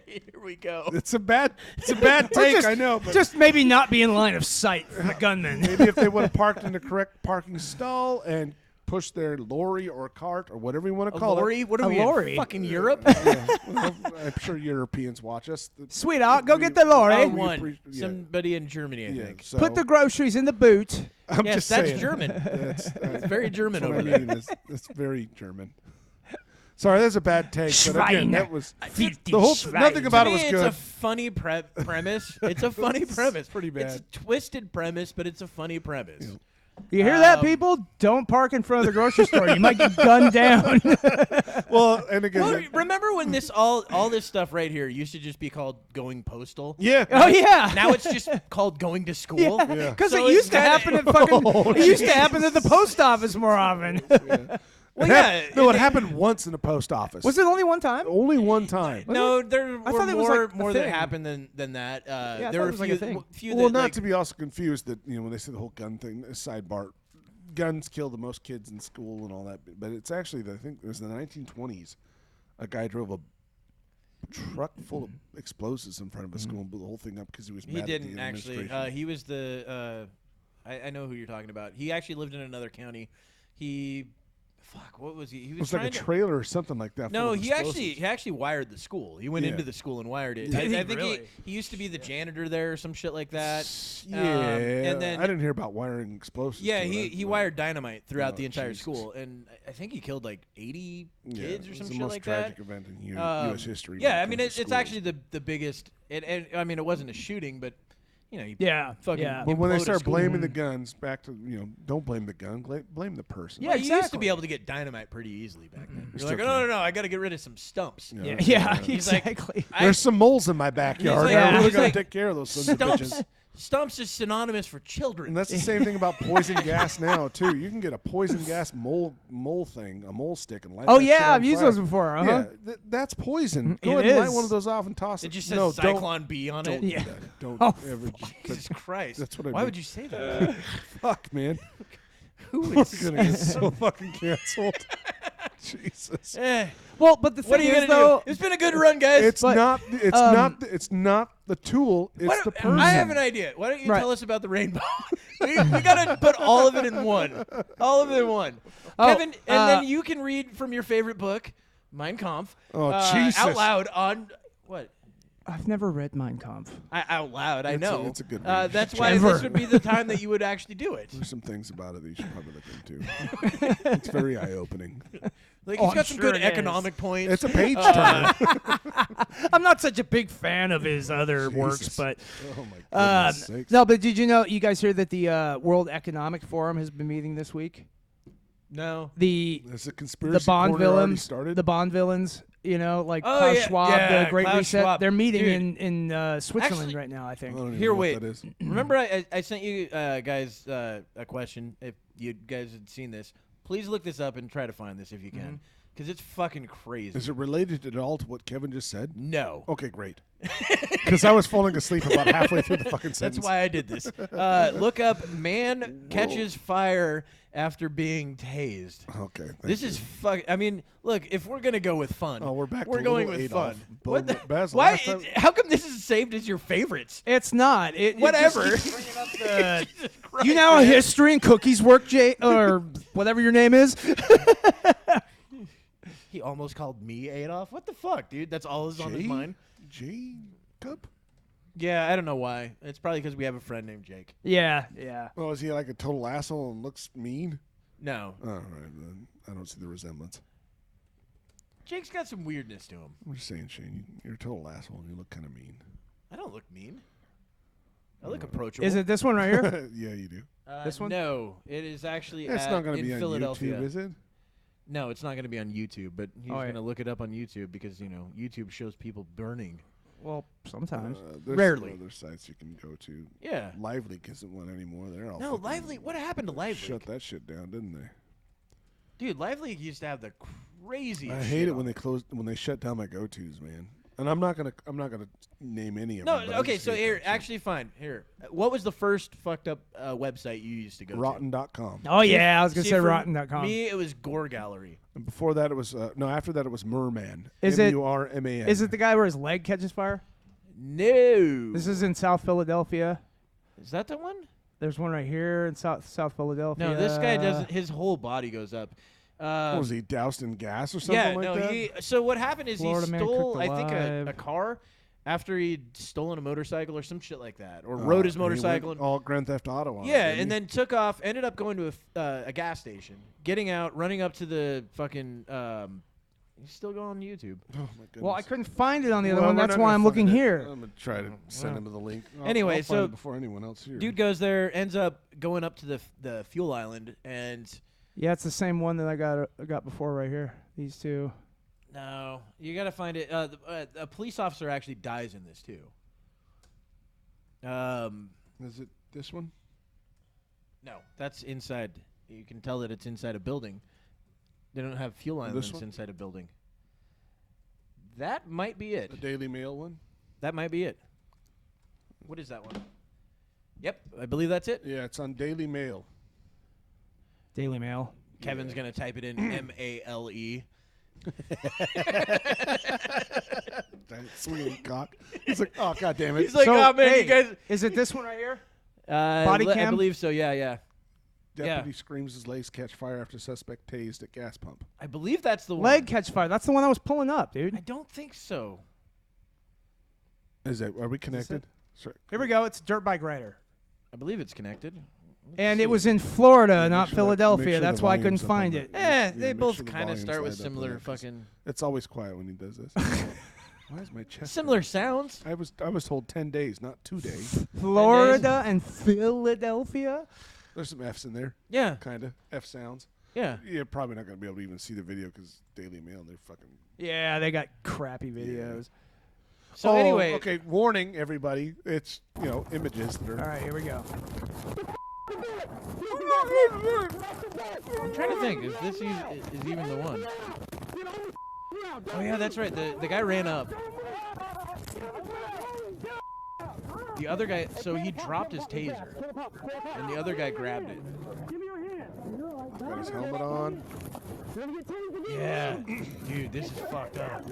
Here we go. it's a bad take. just- I know, but Just maybe not be in line of sight for the gunman. maybe if they would have parked in the correct parking stall and pushed their lorry or cart or whatever you want to A call lorry? What are A we in lorry? fucking Europe? it. Yeah, well, I'm sure Europeans watch us. Sweetheart, go get the lorry. Oh, we one. appreciate- yeah. Somebody in Germany, I Yeah, think. so Put the groceries in the boot. I'm Yes, just that's saying. German. That's, It's very German that's what over I there. mean. It's very German. Sorry, that's a bad take. But again, Schwein. that was Filthy the whole. Schwein. Nothing about To it me, was it's good. a funny premise. It's a funny premise. pretty It's a bad. twisted premise, but it's a funny premise. You hear that, people? Don't park in front of the grocery store. You might get gunned down. Well, and again, Well, remember when this all this stuff right here used to just be called going postal? yeah. Oh yeah. Now it's just called going to school. Yeah. Because So it it's used to kinda- happen at fucking. It used to happen at the post office more often. Well, It hap- yeah, no, and it happened once in the post office. Was it only one time? Only one time. No, there I were thought it was more like a more that thing. happened than that. I There thought were it was like a thing. few Well, that, not like, to be also confused that when they say the whole gun thing, sidebar, guns kill the most kids in school and all that, but it's actually I think it was the 1920s. A guy drove a truck full of explosives in front of a school and blew the whole thing up because he was He mad at didn't the actually. administration. He was the. I know who you're talking about. He actually lived in another county. He, fuck, what was he? He it was was like trying a to. trailer or something like that. No, full of he explosives. actually wired the school. He went Yeah. into the school and wired it. Did I he think really? he used to be the janitor there or some shit like that. Yeah, and then I didn't hear about wiring explosives. yeah, to it. he wired dynamite throughout Oh, the entire Jesus. school, and I think he killed like 80 Yeah, kids or it was some the shit most like tragic that. event in U.S. history. when Yeah, it I mean comes to it's schools. actually the biggest. And I mean it wasn't a shooting, but you Yeah. fucking. Yeah. But when they implode a start school. blaming the guns, back to don't blame the gun, blame the person. Yeah, Well, you used to exactly. be able to get dynamite pretty easily back then. You You're like, still no, can. I got to get rid of some stumps. Yeah. Yeah. He's like, Exactly. There's some moles in my backyard. like- I really he's gotta like, take care of those sons of bitches. Stumps, stumps is synonymous for children. And that's the same thing about poison gas now too. You can get a poison gas mole thing, a mole stick, and light. Oh that shit yeah, on I've used fire. those before. Uh-huh. Yeah, that's poison. It Go ahead and light is. one of those off and toss It it. just says no, Cyclone B on don't, it. don't Yeah. do that. Don't Oh, ever. Jesus Christ. That's what I Why mean. would you say that? Fuck, man. Who We're is gonna get so fucking canceled. Jesus. Well, but the What are thing you is, gonna though, do? It's been a good run, guys. It's but, not. It's not. It's not the tool. It's Why the don't- person. I have an idea. Why don't you Right. tell us about the rainbow? we gotta put all of it in one. All of it in one. Oh, Kevin, and then you can read from your favorite book, Mein Kampf, Oh, Jesus. out loud on what? I've never read Mein Kampf. Out loud, I It's know. it's a good read. That's why Ever. this would be the time that you would actually do it. There's some things about it that you should probably look into. It's very eye-opening. Like Oh, he's I'm got some sure good it is. economic points. It's a page turner. I'm not such a big fan of his other works, Jesus. but Oh my goodness sakes. no. But did you know? You guys hear that the World Economic Forum has been meeting this week? No. The There's a conspiracy Bond corner already villains, started. the Bond villains. You know, like Oh, Klaus yeah. Schwab, Yeah, the Great Klaus Reset. Schwab. They're meeting Dude. in Switzerland Actually- right now, I I think. don't even Here, know wait. what that is. Remember, I sent you guys a question. If you guys had seen this, please look this up and try to find this if you can. because it's fucking crazy. Is it related at all to what Kevin just said? No. Okay, great. Because I was falling asleep about halfway through the fucking sentence. That's why I did this. Look up man catches fire after being tased. Okay. This is fuck. I mean, look, if we're gonna go with fun, Oh, we're back We're to going little with Adolf. fun. Bo- What the, Baz, why? last time- How come this is saved as your favorites? It's not. It Whatever. just keeps bringing up the- Jesus Christ, you know how man. history and cookies work, Jay, or whatever your name is. He almost called me Adolf. What the fuck, dude? That's all that's on his mind. Jacob? Yeah, I don't know why. It's probably because we have a friend named Jake. Yeah. Oh, is he like a total asshole and looks mean? No, Oh, all right, then. I don't see the resemblance. Jake's got some weirdness to him. I'm just saying, Shane, you're a total asshole and you look kind of mean. I don't look mean. I look approachable. Is it this one right here? Yeah, you do. this one? No, it is actually It's not going to in be on Philadelphia. YouTube, is it? No, it's not going to be on YouTube, but he's Oh, yeah. going to look it up on YouTube because, YouTube shows people burning. Well, sometimes. There's Rarely. some other sites you can go to. Yeah. Lively isn't one anymore. They're all No, fucking Lively. What happened to Lively? Shut that shit down, didn't they? Dude, Lively used to have the craziest I hate it when they shut down my go-tos, man. And I'm not gonna name any of No, them. but I okay, just so hate here, that shit. actually, fine. Here, what was the first fucked up website you used to go to? Rotten.com. Oh, yeah. I was going to See, say for rotten.com. Me, it was Gore Gallery. And before that, it was after that, it was Merman. Is it- Murman? Is it the guy where his leg catches fire? No. This is in South Philadelphia. Is that the one? There's one right here in South Philadelphia. No, this guy doesn't. His whole body goes up. What was he doused in gas or something Yeah, like no. that? So what happened is Florida he man stole, cooked I think, alive. a car after he'd stolen a motorcycle or some shit like that, or rode his And he went motorcycle. all Grand Theft Auto on it, Yeah, didn't and he? then took off. Ended up going to a gas station, getting out, running up to the fucking. He's still going on YouTube. Oh my goodness. Well, I couldn't find it on the other Well, one. we're That's not why gonna I'm looking find it. here. I'm gonna try to send him the link. Anyway, I'll find so it before anyone else here. Dude goes there, ends up going up to the fuel island, and Yeah, it's the same one that I got before right here. These two. no, you gotta find it. A police officer actually dies in this too. Is it this one? No, that's inside. You can tell that it's inside a building. They don't have fuel islands one? inside a building. That might be it. The Daily Mail one? That might be it. What is that one? Yep, I believe that's it. Yeah, it's on Daily Mail. Daily Mail. Kevin's gonna type it in MALE. Swinging cock. He's like, oh, God damn it. He's like, So, oh man, hey, you guys. Is it this one right here? Body I cam? believe so. Yeah. Deputy screams his legs catch fire after suspect tased at gas pump. I believe that's the one. Leg catch fire. That's the one I was pulling up, I dude. don't think so. Are we connected? Sorry. Here we go. It's Dirt Bike Rider. I believe it's connected. And it was in Florida, Yeah, not make sure Philadelphia. the That's why I couldn't volume's up find on it. that. They make both sure the kind of volume's start with right up on similar that 'cause fucking It's always quiet when he does this. Why is my chest? similar sounds. I was told 10 days, not 2 days. Florida and Philadelphia. There's some F's in there, Yeah, kind of F sounds. yeah. You're probably not gonna be able to even see the video because Daily Mail, they're fucking. Yeah, they got crappy videos. So anyway, okay. Warning, everybody. It's images that are. All right, here we go. I'm trying to think. Is this is even the one? Oh yeah, that's right. The guy ran up. The other guy, so he dropped his taser, and the other guy grabbed it. Got his helmet on. Yeah, dude, this is fucked up.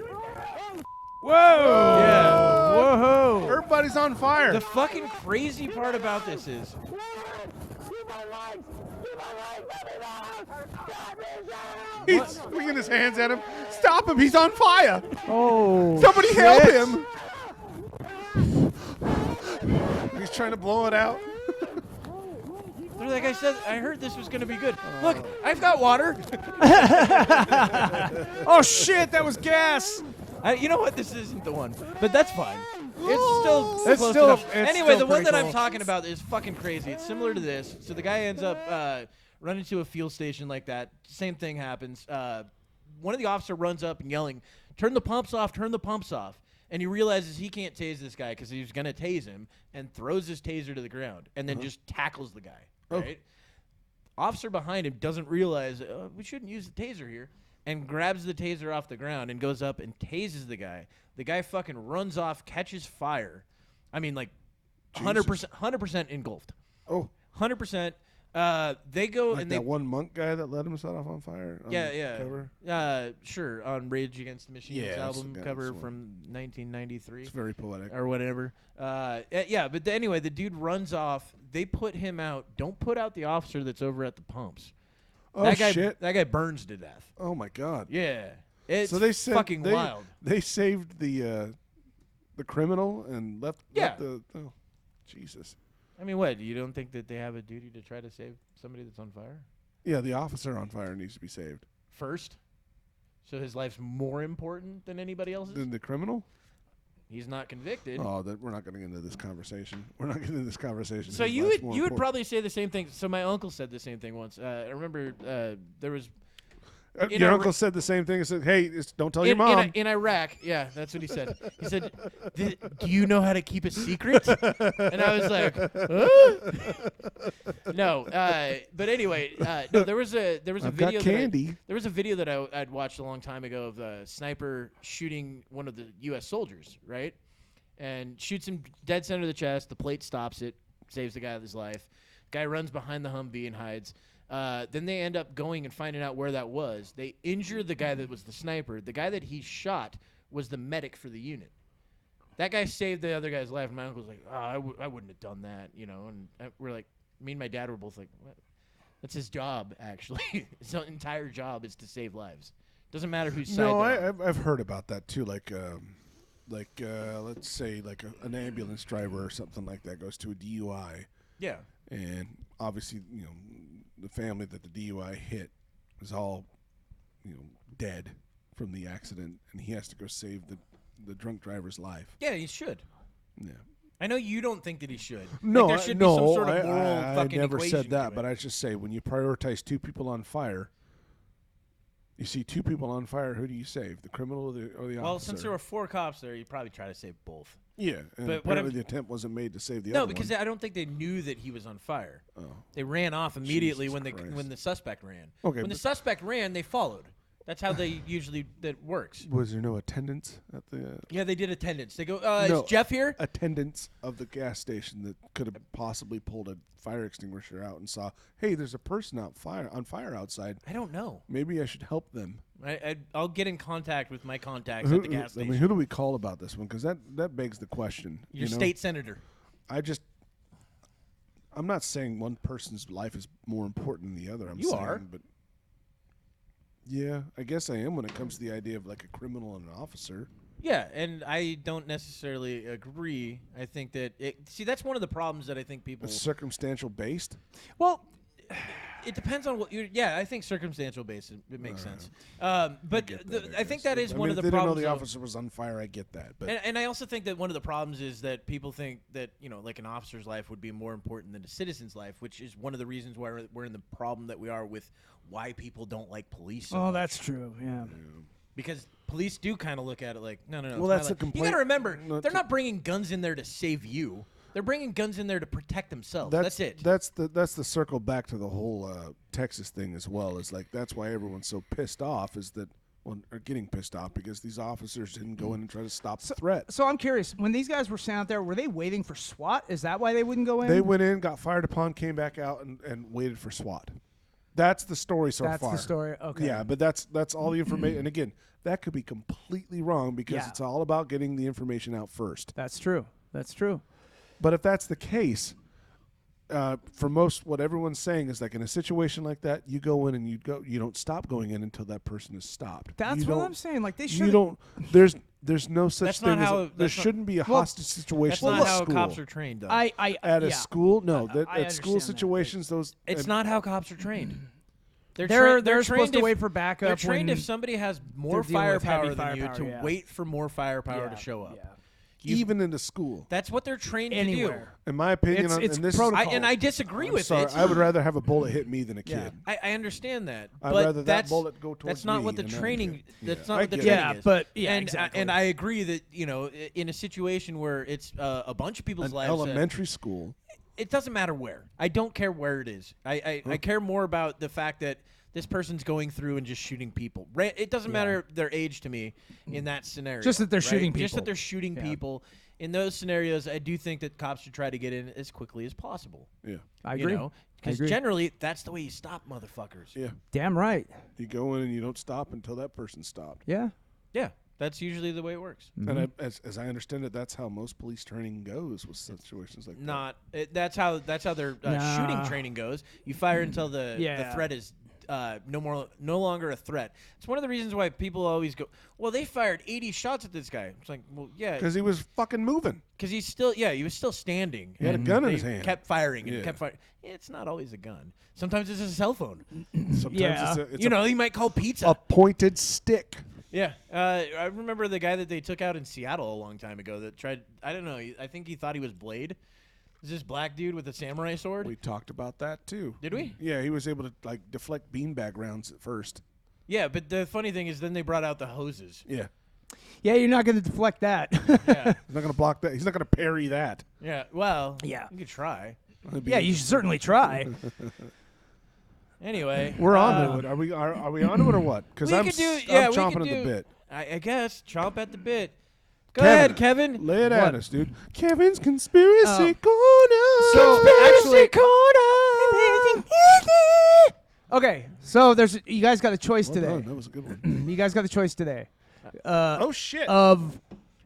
Whoa! Yeah. Whoa! Everybody's on fire. The fucking crazy part about this is, He's swinging his hands at him. Stop him! He's on fire! Oh! Somebody shit. help him! He's trying to blow it out. like I said, I heard this was gonna be good. Look, I've got water. Oh shit! That was gas. You know what? This isn't the one, but that's fine. It's still It's close still- enough. it's Anyway, still the one pretty that I'm cool. talking about is fucking crazy. It's similar to this. So the guy ends up running to a fuel station like that. Same thing happens. One of the officers runs up and yelling, "Turn the pumps off! Turn the pumps off!" And he realizes he can't tase this guy because he's gonna tase him, and throws his taser to the ground, and then just tackles the guy. Right? Officer behind him doesn't realize we shouldn't use the taser here, and grabs the taser off the ground and goes up and tases the guy. The guy fucking runs off, catches fire. I mean, like 100% engulfed. Oh, 100%. They go like and that they one monk guy that let himself off on fire. On the cover? Sure, on Rage Against the Machines album that's cover the one. from 1993. It's very poetic. Or whatever. But anyway, the dude runs off. They put him out. Don't put out the officer that's over at the pumps. Oh That guy, shit! That guy burns to death. Oh my god! Yeah, it's So they said fucking they, wild. They saved the criminal and left. Yeah. Oh, Jesus. I mean, what? You don't think that they have a duty to try to save somebody that's on fire Yeah, the officer on fire needs to be saved. first? So his life's more important than anybody else's? Then the criminal? He's not convicted. Oh, we're not getting into this conversation. We're not getting into this conversation. So His you life's would more you would important. probably say the same thing. So my uncle said the same thing once. I remember there was in Your Ira- uncle said the same thing. He said, "Hey, don't tell your in, mom." in Iraq. Yeah, that's what he said. He said, "Do you know how to keep a secret?" And I was like, huh? No. But anyway, no. There was a I've video. got candy. There was a video that I'd watched a long time ago of a sniper shooting one of the U.S. soldiers, right? And shoots him dead center of the chest. The plate stops it, saves the guy with his life. Guy runs behind the Humvee and hides. Then they end up going and finding out where that was. They injure the guy that was the sniper. The guy that he shot was the medic for the unit. That guy saved the other guy's life. My uncle was like, oh, I wouldn't have done that, you know. And we're like, me and my dad were both like, what? That's his job, actually. His entire job is to save lives. Doesn't matter whose side No, they're on. I've heard about that too. Like let's say like an ambulance driver or something like that goes to a DUI, Yeah. and obviously the family that the DUI hit is all dead from the accident, and he has to go save the drunk driver's life. Yeah, he should. Yeah. I know you don't think that he should. No, like, there should no, be some sort of moral I fucking never equation said that, to but it. I just say when you prioritize two people on fire, you see two people on fire, who do you save? The criminal or the officer? Well, since there were 4 cops there, you probably try to save both. yeah, and but what apparently the attempt wasn't made to save the No, other because one. I don't think they knew that he was on fire. Oh. They ran off immediately Jesus when Christ. when the suspect ran. Okay, when the but- suspect ran, they followed. That's how they usually that works. Was there no attendance at the Yeah, they did attendance. They go, No. is Jeff here? attendance of the gas station that could have possibly pulled a fire extinguisher out and saw, hey, there's a person on fire outside. I don't know. Maybe I should help them. I'll get in contact with my contacts at the gas station. who do we call about this one? Because that begs the question. Your you know? state senator. I'm not saying one person's life is more important than the other. You are. But yeah, I guess I am when it comes to the idea of like a criminal and an officer. Yeah, and I don't necessarily agree. I think that that's one of the problems that I think people. It's circumstantial based. Well, It depends on what you. Yeah, I think circumstantial based. It makes sense. But I think that is one of the if they problems. didn't know the of- officer was on fire, I get that. But And I also think that one of the problems is that people think that like an officer's life would be more important than a citizen's life, which is one of the reasons why we're in the problem that we are with why people don't like police. So much. that's true. Yeah. Because police do kind of look at it like, no. Well, it's not that's the like, complaint- You got to remember, no, they're not bringing guns in there to save you. They're bringing guns in there to protect themselves. That's it. That's the circle back to the whole Texas thing as well. Is like that's why everyone's so pissed off. Is that are getting pissed off because these officers didn't go in and try to stop the threat. So I'm curious, when these guys were sent out there, were they waiting for SWAT? Is that why they wouldn't go in? They went in, got fired upon, came back out, and waited for SWAT. That's the story so That's far. the story. Okay. Yeah, but that's all the information. And again, that could be completely wrong because Yeah. it's all about getting the information out first. That's true. That's true. But if that's the case, for most, what everyone's saying is like in a situation like that, you go in and you don't stop going in until that person is stopped. That's You what don't- I'm saying. Like they You should. don't. There's no such That's thing not as how- there that's not- shouldn't be a Well, hostage situation That's not at how school. cops are trained, though. At a yeah. school. No, I at school understand that. situations, those It's not how cops are trained. They're trained supposed to if- wait for backup. They're trained when if somebody has more they're dealing with firepower heavy than you firepower, to yeah. wait for more firepower Yeah, to show up. yeah. even into school. That's what they're trained Anywhere. In my opinion, It's and this protocol. to do. I disagree I'm with sorry, it. I would rather have a bullet hit me than a Yeah. kid. I understand that. I'd but rather that that's, bullet go towards That's not me what the and not a training. kid. That's Yeah. not I what the get training it. is. Yeah, but- yeah, and exactly. and I agree that in a situation where it's a bunch of people's An lives. elementary school. It doesn't matter where. I don't care where it is. I care more about the fact that this person's going through and just shooting people. It doesn't matter their age to me in that scenario. Just that they're shooting people. Just that they're shooting people. In those scenarios, I do think that cops should try to get in as quickly as possible. Yeah. I agree. Because generally, that's the way you stop motherfuckers. Yeah. Damn right. You go in and you don't stop until that person's stopped. Yeah. Yeah. That's usually the way it works. And as I understand it, that's how most police training goes with situations like that. That's how their shooting training goes. You fire until the threat is no longer a threat. It's one of the reasons why people always go, well, they fired 80 shots at this guy. It's like, well, yeah, because he was fucking moving. Because he was still standing. He had a gun in his hand. Kept firing and kept firing. It's not always a gun. Sometimes it's a cell phone. Sometimes it's he might call pizza. A pointed stick. Yeah, I remember the guy that they took out in Seattle a long time ago that tried. I don't know. I think he thought he was Blade. Is this black dude with a samurai sword? We talked about that too. Did we? Yeah, he was able to deflect beanbag rounds at first. Yeah, but the funny thing is, then they brought out the hoses. Yeah. Yeah, you're not going to deflect that. Yeah. He's not going to block that. He's not going to parry that. Yeah. Well. Yeah. You could try. Yeah, you should certainly try. Anyway, we're on to it. Are we on to it or what? Because I'm chomping at the bit. I guess chomp at the bit. Go ahead, Kevin. Lay it at us, dude. Kevin's conspiracy corner. So Conspiracy corner. Okay, so you guys got a choice today. Done. That was a good one. You guys got a choice today. Oh shit. Of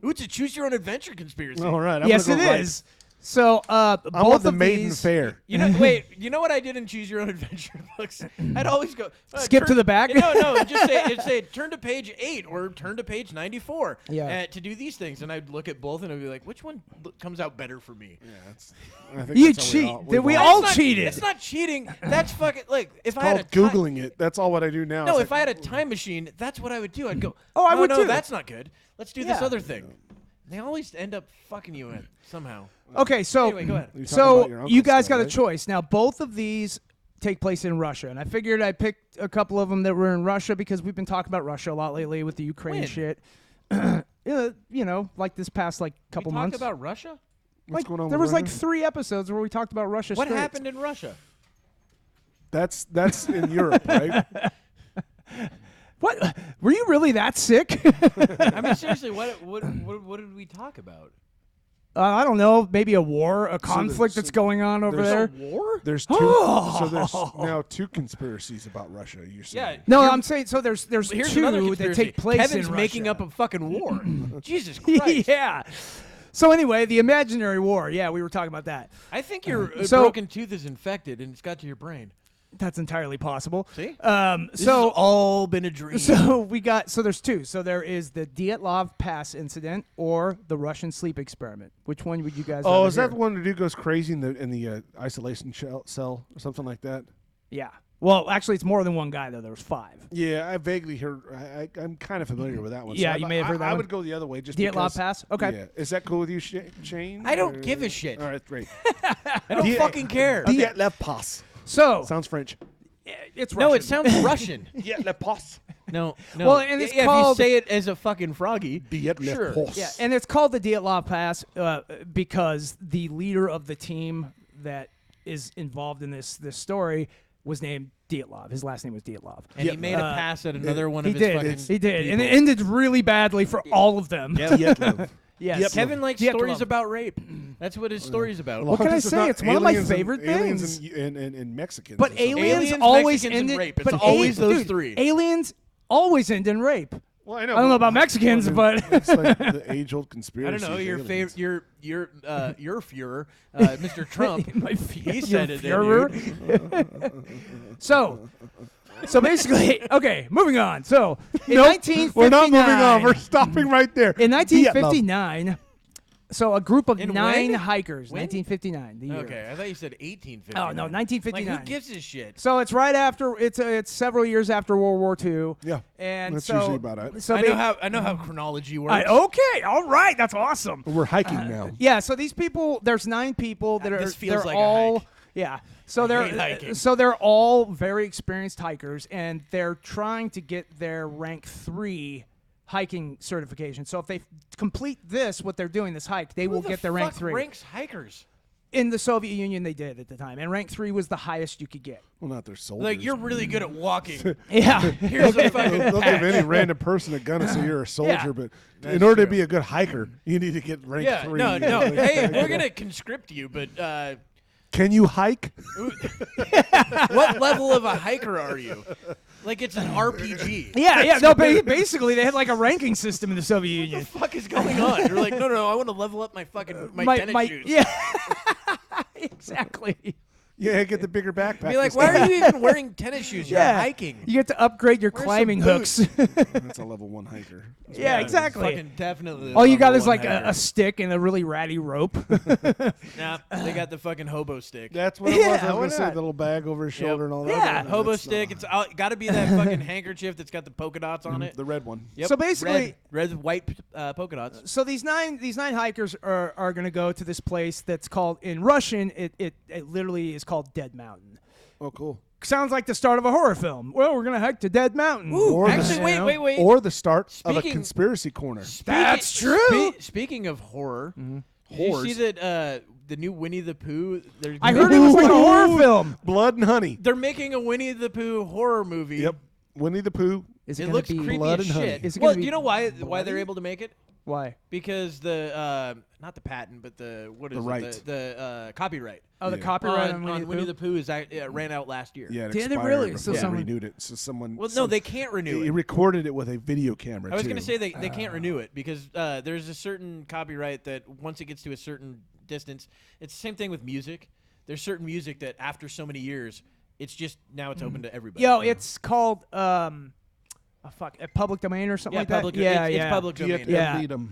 it's a choose your own adventure conspiracy. All right. Yes, it is. So both the of Maiden these, Fair. Wait. You know what I did in Choose Your Own Adventure books? I'd always go skip to the back. No. It'd say turn to page 8 or turn to page 94. Yeah. To do these things, and I'd look at both and I'd be like, which one comes out better for me? Yeah, I think you that's cheat. We That's all not- cheated. It's not cheating. That's fucking like if I called had Googling it. That's all what I do now. No, It's if I had a time machine, that's what I would do. I'd go, Oh, I would no, too. that's not good. Let's do this Yeah. other thing. They always end up fucking you in somehow. Okay, so Anyway, go ahead. You're talking about so your you uncle's guys stuff, got a right? choice. Now, both of these take place in Russia, and I figured I picked a couple of them that were in Russia because we've been talking about Russia a lot lately with the Ukraine When? shit. Like this past couple we months. Talk about Russia? What's going on There with was Russia? 3 episodes where we talked about Russia. What straight. happened in Russia? That's in Europe, right? What? Were you really that sick? I mean, seriously, what did we talk about? I don't know. Maybe a war, a conflict that's going on over there. War? There's two. So there's now 2 conspiracies about Russia. You're saying? Yeah. No, I'm saying so. There's Here's 2 another that conspiracy. take place Kevin's in making Russia. up a fucking war. Jesus Christ. Yeah. So anyway, the imaginary war. Yeah, we were talking about that. I think your So- broken tooth is infected and it's got to your brain. That's entirely possible. See? So This has all been a dream. So there's 2. So there is the Dyatlov Pass Incident or the Russian sleep experiment. Which one would you guys? Oh, rather is that hear? the one the dude goes crazy in the isolation cell or something like that? Yeah. Well, actually, it's more than one guy though. There was 5. Yeah, I vaguely heard. I'm kind of familiar with that one. Yeah, so you may have heard that I one. would go the other way just Dyatlov because. Pass. Okay. Yeah. Is that cool with you, Shane? I don't or- give a shit. All right, great. I don't fucking care. Dyatlov Pass. So Sounds French. it's No, Russian. it sounds Russian. Dyatlov Pass. No. Well, and it's if called- you say it as a fucking froggy. Dyatlov Sure. Pass. Yeah, and it's called the Dyatlov Pass because the leader of the team that is involved in this story was named Dyatlov. His last name was Dyatlov. And he made a pass at another one of He his did. fucking He did, and it people. ended really badly for all of them. Dyatlov. Yes. Kevin likes Dyatlov. stories about rape. That's what his story's about. What can I This is say? not It's one of my aliens and- favorite aliens things. and Mexicans. But or something. aliens, Aliens, always Mexicans, and ended. rape. It's But always those dude, 3. Aliens always end in rape. Well, I don't know about Mexicans, but it's like the age-old I conspiracy. don't know. Your aliens. favorite, your Führer, Mr. Trump. My He your said it. Führer. So basically, okay, moving on. So in Nope, 1959, we're not moving on. We're stopping right there. in Dyatlov. 1959. So a group of In 9 when? hikers. When? 1959. The year. Okay, I thought you said 1859. Oh no, 1959. Like, who gives a shit? So it's right after. It's several years after World War II. Yeah, And that's so, usually about it. So I they, know how chronology works. okay, all right, that's awesome. We're hiking now. Yeah, so these people, there's 9 people that are. This feels they're like a all. hike. Yeah. So hate hiking. they're all very experienced hikers, and they're trying to get their rank 3 hiking certification. So if they complete what they're doing, this hike, they Who will the get their rank fuck 3. ranks hikers? In the Soviet Union, they did at the time, and rank 3 was the highest you could get. Well, not their soldiers. Like, you're really good at walking. Yeah. Here's a fucking They'll give patch. any random person a gun and say you're a soldier, Yeah. but That's in order to true. be a good hiker, you need to get rank Yeah, 3. no. Hey, we're going to conscript you, but Can you hike? what level of a hiker are you? Like, it's an RPG. Yeah. No, basically, they had like a ranking system in the Soviet What Union. the fuck is going on? You're like, no, I want to level up my fucking my tennis shoes. Yeah. Exactly. Yeah, get the bigger backpack. Be like, why are you even wearing tennis shoes? You're hiking. You get to upgrade your Wear some climbing hooks. That's a level 1 hiker. Yeah, exactly. Fucking definitely. All you got level is one like hiker. a stick and a really ratty rope. Nah, they got the fucking hobo stick. That's what it was. Yeah, I was why going to say not? the little bag over his shoulder and all that. Yeah. Hobo That's stick. not- It's got to be that fucking handkerchief that's got the polka dots on it. the red one. Yep. So basically- red white polka dots. So these nine hikers are going to go to this place that's called, in Russian, it literally is called Dead Mountain. Oh, cool. Sounds like the start of a horror film. Well, we're going to hike to Dead Mountain. Or the- Actually, wait. Or the start of a Speaking- conspiracy corner. That's true. Speaking of horror, did you Whores. see that the new Winnie the Pooh? I heard it was like a horror film. Blood and honey. They're making a Winnie the Pooh horror movie. Yep. Winnie the Pooh. Is It gonna looks be creepy blood as and honey? shit. Is it Well, gonna be do you know why they're able to make it? Why? Because the not the patent, but the what is The it? right. The copyright Oh, the Yeah. copyright on Winnie the Pooh is ran out last year. Yeah, it Did it expired really? before So they someone- renewed it. So someone. Well, no, they can't renew He it. recorded it with a video camera. I was going to say they can't renew it because there's a certain copyright that once it gets to a certain distance, it's the same thing with music. There's certain music that after so many years, it's just now it's open to everybody. Yo, it's called a public domain or something yeah, like public. that. Yeah, It's public domain. Yeah. Elitum.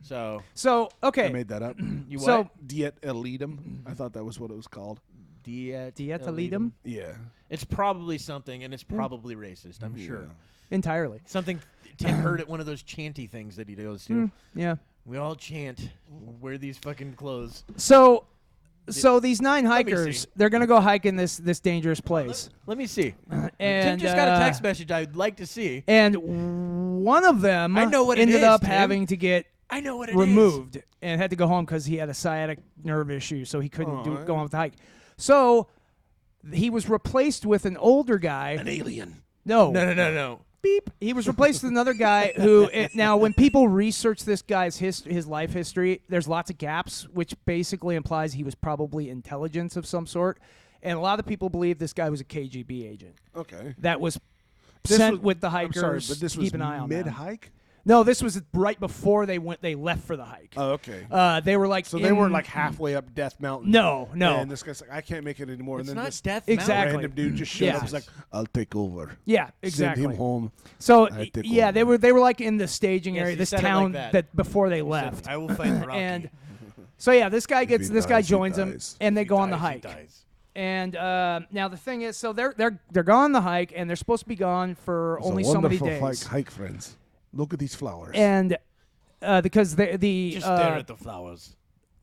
So So I okay, made that up. you So- what? Diet Elitum. I thought that was what it was called. Dyatlov Yeah. It's probably something, and it's probably racist. I'm sure. entirely. Something Tim heard at one of those chanty things that he goes to. Yeah. We all chant, wear these fucking clothes. So these 9 me hikers, see. they're gonna go hike in this dangerous place, Let me see. Tim and just got a text message I'd like to see. and one of them I know what it ended is, up Tim. having to get I know what it is. removed and had to go home because he had a sciatic nerve issue, so he couldn't Aw. go on with the hike. So he was replaced with an older guy. An alien. No. Beep. He was replaced with another guy who now when people research this guy's his life history, there's lots of gaps, which basically implies he was probably intelligence of some sort. And a lot of people believe this guy was a KGB agent Okay. that was This sent was- with the I'm hikers. sorry, but this to was keep an eye on them. mid-hike? No, this was right before they left for the hike. Oh, okay. They were like So they weren't like halfway up Death Mountain. No. And this guy's like, I can't make it anymore. It's and then not this Death Exactly. random dude just showed Yeah. up. He's like, I'll take over. Yeah, exactly. Send him home. So I take yeah, over. they were like in the staging Yes, area, he this said it like town that. before they Mountain. left. I will fight Rocky. And so yeah, this guy If he this guy dies, he joins them, dies. and they If go he on the dies, he hike. dies. And now the thing is, so they're gone on the hike, and they're supposed to be gone for It's only a so many wonderful days. hike, friends. Look at these flowers. And because the Just stare at the flowers.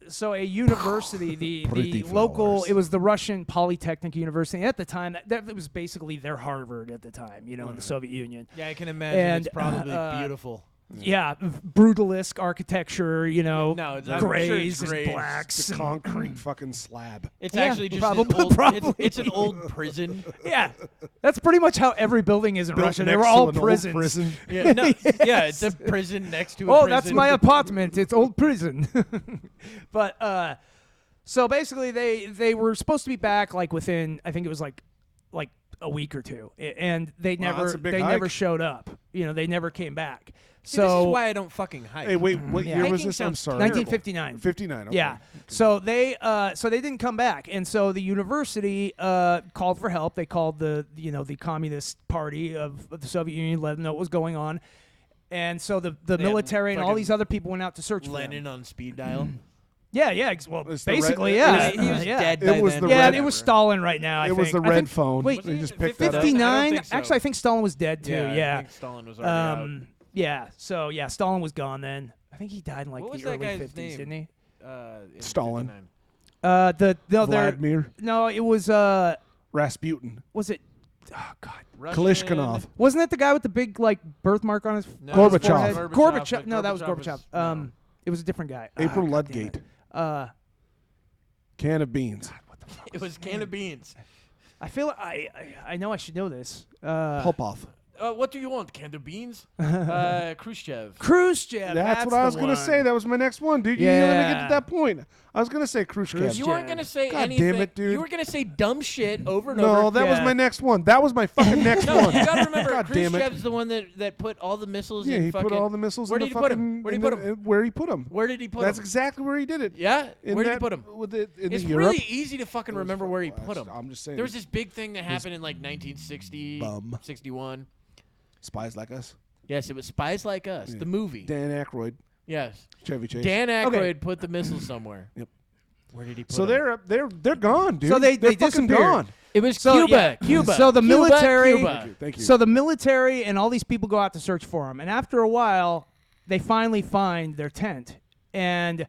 so a university, the Pretty local, flowers. it was the Russian Polytechnic University at the time. That was basically their Harvard at the time, in the Soviet Union. Yeah, I can imagine And, it's probably beautiful. Yeah, brutalist architecture, No, it's I'm sure grays it's and grays. blacks. It's a concrete fucking slab. It's Yeah, actually just probably- an old, probably. It's an old prison. Yeah, that's pretty much how every building is in Built Russia. They next were to all an old prisons. prison. Yeah, no, yeah, it's a prison next to a Oh, prison. that's my apartment. It's old prison. But so basically, they were supposed to be back like within, I think it was like a week or two, and they Wow, that's a big never hike. showed up. They never came back. See, So this is why I don't fucking hike. Hey, wait, what Yeah. year was Hiking this? I'm sounds sorry. terrible. 1959. 59. Okay. Yeah. So they didn't come back, and so the university called for help. They called the Communist Party of the Soviet Union, let them know what was going on, and so the They had military and all fucking these other people went out to search for Lenin them. on speed dial. Yeah. Well, It's the red- basically, it yeah. He was yeah. dead It by was then. the Yeah, red- it was Stalin right now. I It was think. the I red think, phone. Wait, They just it picked that up. 59. I don't think so. Actually, I think Stalin was dead too. I Yeah. think Stalin was already out. Yeah. So yeah, Stalin was gone then. I think he died in like What was the that early guy's 50s, name? didn't he? In Stalin. 59. Vladimir No, it was Rasputin. was it? Oh God. Russian- Kalishnikov. Wasn't that the guy with the big like birthmark on his No, Gorbachev. forehead? Gorbachev. Gorbachev. No, that was Gorbachev Gorbachev. was- no. It was a different guy. April God damn Ludgate. it. Can of beans. It was can of beans. I feel I know I should know this. Popov. What do you want? Can of beans? Khrushchev. Khrushchev. That's what I was going to say. That was my next one, dude. You didn't let me get to that point. I was going to say Khrushchev. You weren't going to say God anything. damn it, dude. You were going to say dumb shit over and over. No, that was my next one. That was my fucking next No, one. you got to remember, God damn it. Khrushchev's the one that put all the missiles Yeah, in he fucking... put all the missiles Where in did the he put fucking... 'em? Where did he put 'em? Where he put them. Where did he put That's them? exactly where he did it. Yeah? In Where did he that- put them? In It's Europe. really easy to fucking remember where he put them. I'm just saying. There was this big thing that happened in like 1960, Bum. 61. Spies Like Us. Yes, it was Spies Like Us, the movie. Dan Aykroyd. Yes. Chevy Chase. Dan Aykroyd Okay. put the missiles somewhere. Yep. Where did he put So them? they're gone, dude. So they they're fucking disappeared. gone. It was So, Cuba. yeah. Cuba. So the Cuba, military- Cuba. Thank you. So the military and all these people go out to search for them, and after a while, they finally find their tent, and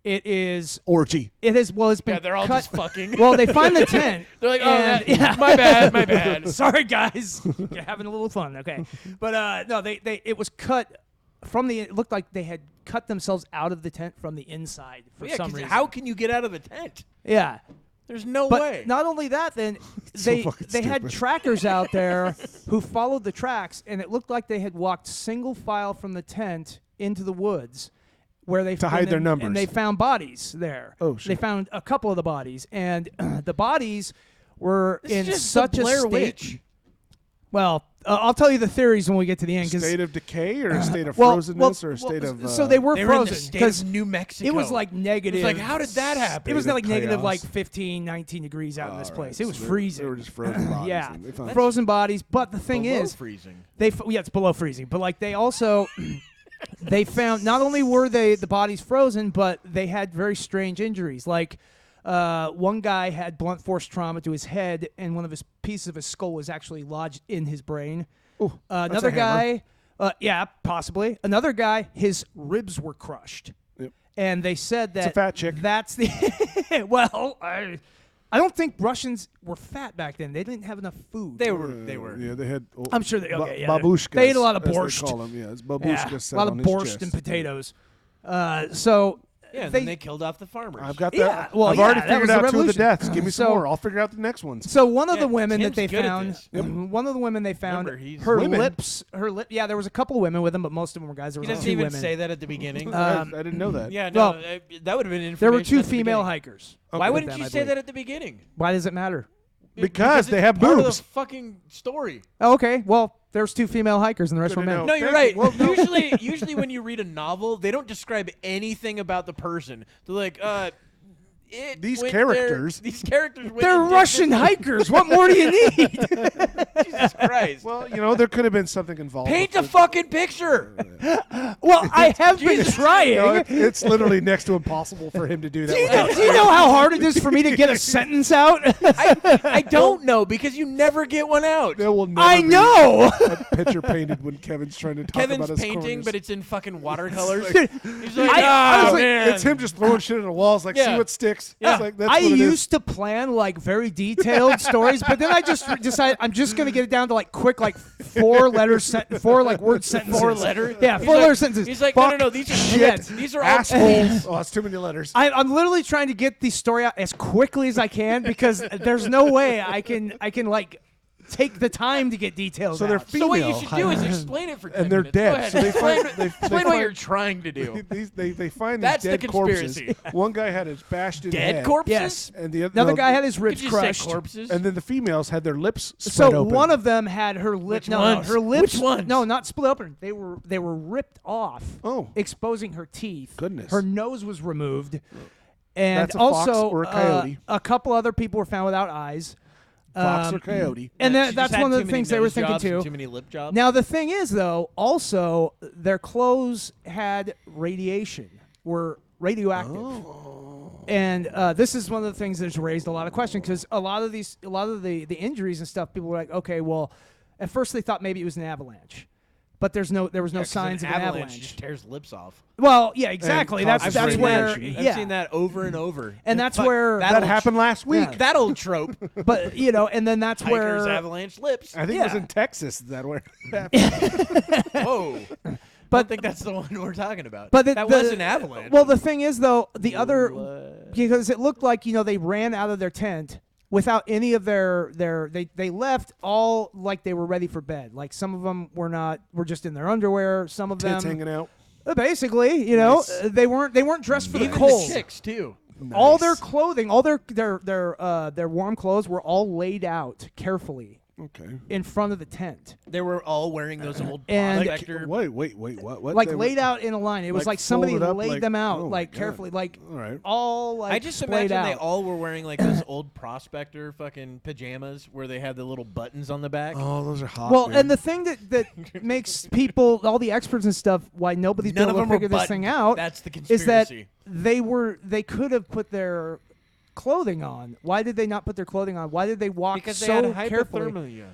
it is Orgy. well, it's been Yeah, they're all cut. just fucking. Well, they find the tent. They're like, oh, and- yeah, my bad, my bad. Sorry, guys. You're having a little fun, okay? But no, it was cut from the. It looked like they had cut themselves out of the tent from the inside for Yeah, some 'cause reason. how can you get out of the tent? Yeah. There's no But way. not only that, then they fucking had stupid. trackers out there who followed the tracks, and it looked like they had walked single file from the tent into the woods, where they To hide their numbers. and they found bodies there. Oh, shit. They found a couple of the bodies, and the bodies were This is in just such the Blair a state. Witch. Well, I'll tell you the theories when we get to the end. 'Cause- State of decay or a state of well, frozenness or a well, state of... so they were They were in the frozen state because of New Mexico. it was like negative. It's like, how did that happen? It was like negative chaos. like 15, 19 degrees out in this place. It was They freezing. were just frozen bodies. Yeah, and they found- frozen bodies. But the thing Below is, freezing. yeah, it's below freezing. But like they also, they found not only were the bodies frozen, but they had very strange injuries. Like one guy had blunt force trauma to his head, and one of his pieces of his skull was actually lodged in his brain. Ooh, that's Another a hammer. guy, yeah, possibly. Another guy, his ribs were crushed. Yep. And they said that a fat chick. That's the well. I don't think Russians were fat back then. They didn't have enough food. They were. Yeah, they had... I'm sure they. Okay, yeah, babushkas. They ate a lot of as they borscht. call them. Yeah, it's Yeah, babushkas set a lot of on his borscht chest. and potatoes. So Yeah, and then they killed off the farmers. I've got that. Yeah, well, I've yeah, already that figured was the out 2 of the revolution. deaths. Give me some So- more. I'll figure out the next ones. So one of Yeah, the women Tim's that they good at found, this. one of the women they found, Remember, he's her women. lips, Yeah, there was a couple of women with them, but most of them were guys. There He was doesn't two even women. say that at the beginning. I didn't know that. yeah, no, Well, that would have been information. There were two at the female beginning. hikers. Why Okay. wouldn't Them, you I say believe. that at the beginning? Why does it matter? Because they it's have part boobs. of the fucking story. Oh, okay. Well, there's two female hikers and the rest were men. No, No, you're thank right. you. Well, no. Usually when you read a novel, they don't describe anything about the person. They're like, These went characters- These characters. Went They're and did Russian this. hikers. What more do you need? Jesus Christ. Well, there could have been something involved. Paint with a it. fucking picture. Well, I have been trying. No, it's literally next to impossible for him to do that. Do you know how hard it is for me to get a sentence out? I don't know because you never get one out. There will never I be know. a picture painted when Kevin's trying to talk Kevin's about his painting, corners. but it's in fucking watercolors. Dude, He's like, I- oh, honestly, man. It's him just throwing shit at the walls, like, Yeah. see what sticks. Yeah. It's like, that's I what it is. used to plan like very detailed stories, but then I just decided I'm just gonna get it down to like quick, like 4 word sentences. 4 letter? Yeah, He's 4 like- letter sentences. He's like, Fuck no, these are shit. These are all Assholes. Oh, that's too many letters. I'm literally trying to get the story out as quickly as I can because there's no way I can like take the time to get details So out. they're So what you female should do is explain it for 10 and they're minutes. Go dead. ahead. So they explain find- they explain what find- you're trying to do. They find That's these the dead corpses. conspiracy. One guy had his bashed in Dead head, corpses? Yes. and the Another no, guy had his Could ribs you crushed. say corpses? and then the females had their lips So spread open. one of them had her lips. Which No, ones? her lips. Which ones? No, not split open. They were ripped off. Oh. exposing her teeth. Goodness. Her nose was removed, and That's a fox also or a coyote. a couple other people were found without eyes. Fox or coyote. And She that, just that's had one of too the many things they were nose thinking jobs and too. Too many lip jobs. Now the thing is, though, also their clothes had radiation, were radioactive. And this is one of the things that's raised a lot of questions because a lot of the injuries and stuff, people were like, okay, well, at first they thought maybe it was an avalanche, but there was no Yeah, 'cause signs of an avalanche. just tears lips off. Well, yeah, exactly. And That's causes where radiation. I've yeah, seen that over and over. and that's Fuck, where That happened last week. Yeah. That old trope. But and then that's Hikers, where avalanche lips. I think it was Yeah. in Texas that where it happened. Whoa. But I think that's the one we're talking about. But that was an avalanche. Well, the thing is, though, the other What? because it looked like they ran out of their tent without any of their they left all like they were ready for bed. Like some of them were just in their underwear. Some of Tits them hanging out. basically, Nice. they weren't dressed for the Even cold. the chicks too. All their Nice. clothing, all their warm clothes were all laid out carefully Okay. in front of the tent. They were all wearing those old And- prospector. Wait, what? Like They laid were- out in a line. It was like like somebody folded up, laid like- them out oh my like God. carefully, like All right. all like I just splayed imagine out. they all were wearing like those old prospector fucking pajamas where they had the little buttons on the back. Oh, those are hot. Well, dude. and the thing that makes people, all the experts and stuff, why nobody's None been of able them to were figure this thing buttoned. out That's the is that conspiracy. they could have put their clothing on. Why did they not put their clothing on? Why did they walk Because they so had carefully? hypothermia.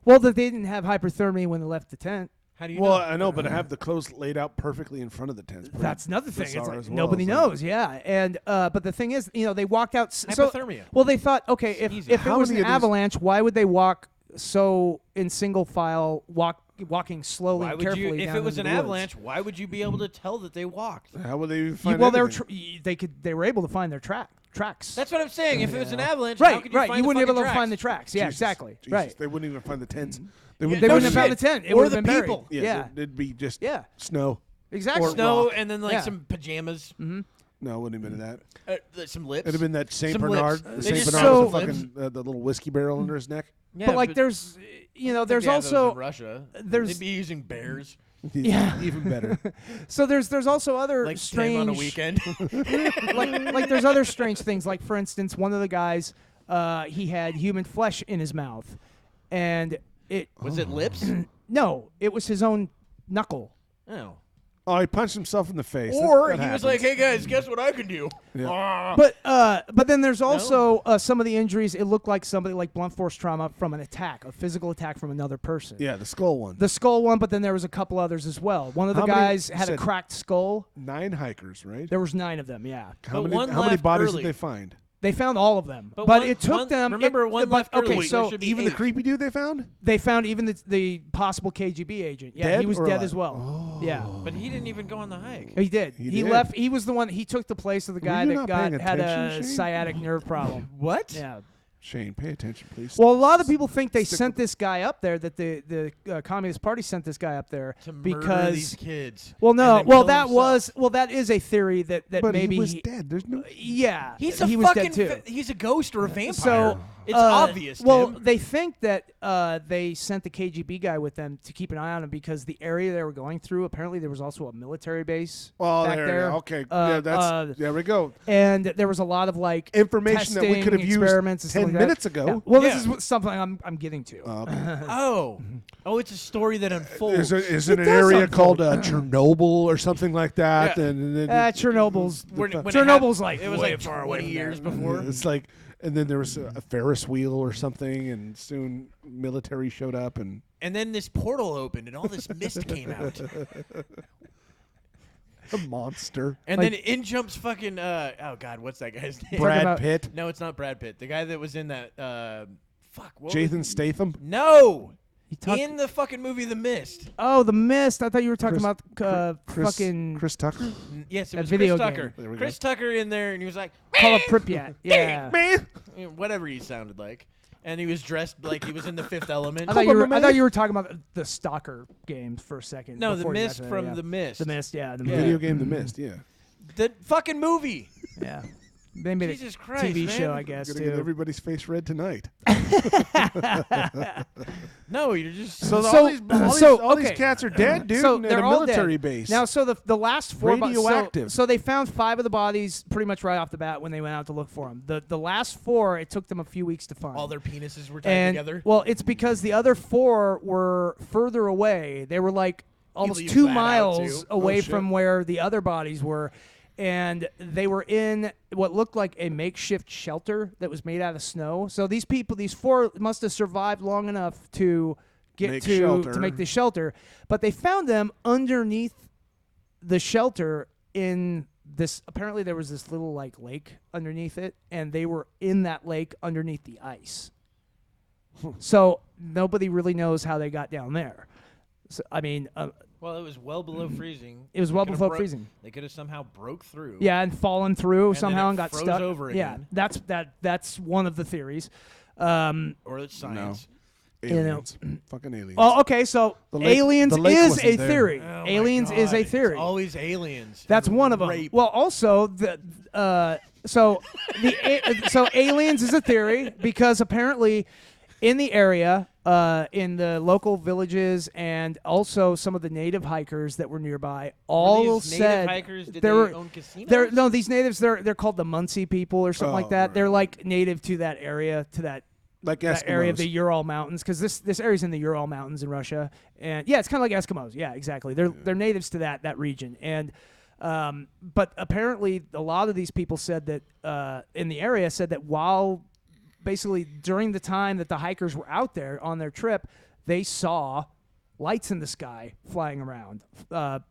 Well, that they didn't have hypothermia when they left the tent. How do you well, know? I know, but I have the clothes laid out perfectly in front of the tents. That's another thing. It's bizarre like as well. nobody It's like- knows. Yeah, and but the thing is, they walked out. Hypothermia. Well, they thought, okay, Easy. if it How was an many of these- avalanche, why would they walk so in single file, walking slowly Why and would carefully? you? If down it was into an the woods? avalanche, why would you be able to tell that they walked? How would they even find Well, they were anything? they were able to find their tracks. That's what I'm saying. If it was an avalanche, how right, could you right. find You the wouldn't be able fucking to find the tracks? tracks. Yeah, Jesus, exactly. Jesus. Right. They wouldn't even find the tents. They no wouldn't have shit. found the tent. It Or would have the been buried. people. Yeah. It'd be just Yeah. snow. Exactly. Or Snow rock. and then like Yeah. some pajamas, No, it wouldn't have been that. some lips. It'd have been that Saint Some Bernard. lips. The They Saint just Bernard so- with the fucking the little whiskey barrel under his neck. Yeah, but like, there's, there's yeah, those also in Russia. there's- They'd be using bears Yeah. Even better. so there's also other like strange Tim on a weekend. like there's other strange things. Like for instance, one of the guys, he had human flesh in his mouth, and it Was it lips? no, it was his own knuckle. Oh. Oh, he punched himself in the face. Or That he was happens. like, "Hey guys, guess what I can do?" Yeah. Ah. But then there's also some of the injuries. It looked like somebody like blunt force trauma from an attack, a physical attack from another person. Yeah, the skull one. The skull one, but then there was a couple others as well. One of the How many- guys you had a said- cracked skull. 9 hikers, right? There was 9 of them. Yeah, How But many, one how many left bodies early. did they find? they found all of them, But but one- it took one- them. remember, one left okay, early. so There should be Even the 8. creepy dude they found? they found even the possible KGB agent. Yeah, Dead he was or dead alive? as well. Yeah. But he didn't even go on the hike. He did. He He did. left. He was the one. He took the place of the guy you that not got paying had a attention, Shane? sciatic nerve problem. What? Yeah. Shane, pay attention, please. Well, a lot of people think they Stick sent with- this guy up there. That the Communist Party sent this guy up there To murder because. these kids. Well, and no. then Well, kill that is a theory that but maybe he was dead. There's no. Yeah, He's he a was fucking. dead too. He's a ghost or a vampire. So it's obvious. Well, Tim. they think that they sent the KGB guy with them to keep an eye on him because the area they were going through. Apparently, there was also a military base Oh, back there. Okay. Yeah, that's. There we go. And there was a lot of like Information that we testing, could have used experiments and stuff 10 like that. minutes ago. Yeah. Well, Yeah. this is something I'm getting to. Okay. Oh, it's a story that unfolds. Is it an does area unfold. called Chernobyl or something like that? Yeah. And then Chernobyl's When it Chernobyl's happened, like it was way like far away 20 from years there. before. it's like, and then there was a Ferris wheel or something, and soon military showed up, and And then this portal opened and all this mist came out. a monster. And Like- then in jumps fucking oh god, what's that guy's name? Brad about- Pitt, No, it's not Brad Pitt. The guy that was in that fuck, what was- Jason Statham. No. He talked- In the fucking movie The Mist. Oh, the mist. I thought you were talking Chris- about Chris, fucking Chris Tucker. Yes, it That was video Chris game. Tucker. There we Chris Tucker in there and he was like Call of Pripyat. Yeah. Man, whatever he sounded like. And he was dressed like he was in The Fifth Element. I thought you were talking about the Stalker games for a second. No, The before you got Mist to that, from yeah. The Mist. The Mist, yeah. The Yeah. Mist. video game The Mist. Yeah, The fucking movie. Yeah. They made Jesus a Christ, TV man. show, I guess, gonna get too. everybody's face red tonight. No, you're just So- all these okay. cats are dead, dude. So in they're a all military dead. base. Now, so the last 4 Radioactive. So they found 5 of the bodies pretty much right off the bat when they went out to look for them. The last 4, it took them a few weeks to find. all their penises were tied and together. well, it's because the other 4 were further away. They were like almost leaves 2 that out, miles too. away shit. from where the other bodies were. And they were in what looked like a makeshift shelter that was made out of snow. So these 4 must have survived long enough to get Make to shelter. make the shelter. But they found them underneath the shelter in this. Apparently, there was this little like lake underneath it, and they were in that lake underneath the ice. So nobody really knows how they got down there. So I mean, Well, it was well below freezing. It was well below freezing. They could have somehow broke through. Yeah, and fallen through And somehow then it and got froze stuck. over Yeah, again. that's one of the theories. Or it's science. Aliens. Fucking aliens. Oh, okay, so The lake- aliens the lake is wasn't a there. theory. Oh my Aliens is a God, theory. It's always aliens. That's and one of them. rape. Well, also so aliens is a theory because apparently in the area, in the local villages, and also some of the native hikers that were nearby, all these said native hikers, did there they were own casinos? no these natives. They're called the Muncie people or something like that. right. They're like native to that area, to that Like that area of Eskimos. the Ural Mountains, because this area's in the Ural Mountains in Russia, and yeah, it's kind of like Eskimos. Yeah, exactly. They're natives to that region, and but apparently a lot of these people said that in the area said that while basically during the time that the hikers were out there on their trip, they saw lights in the sky flying around,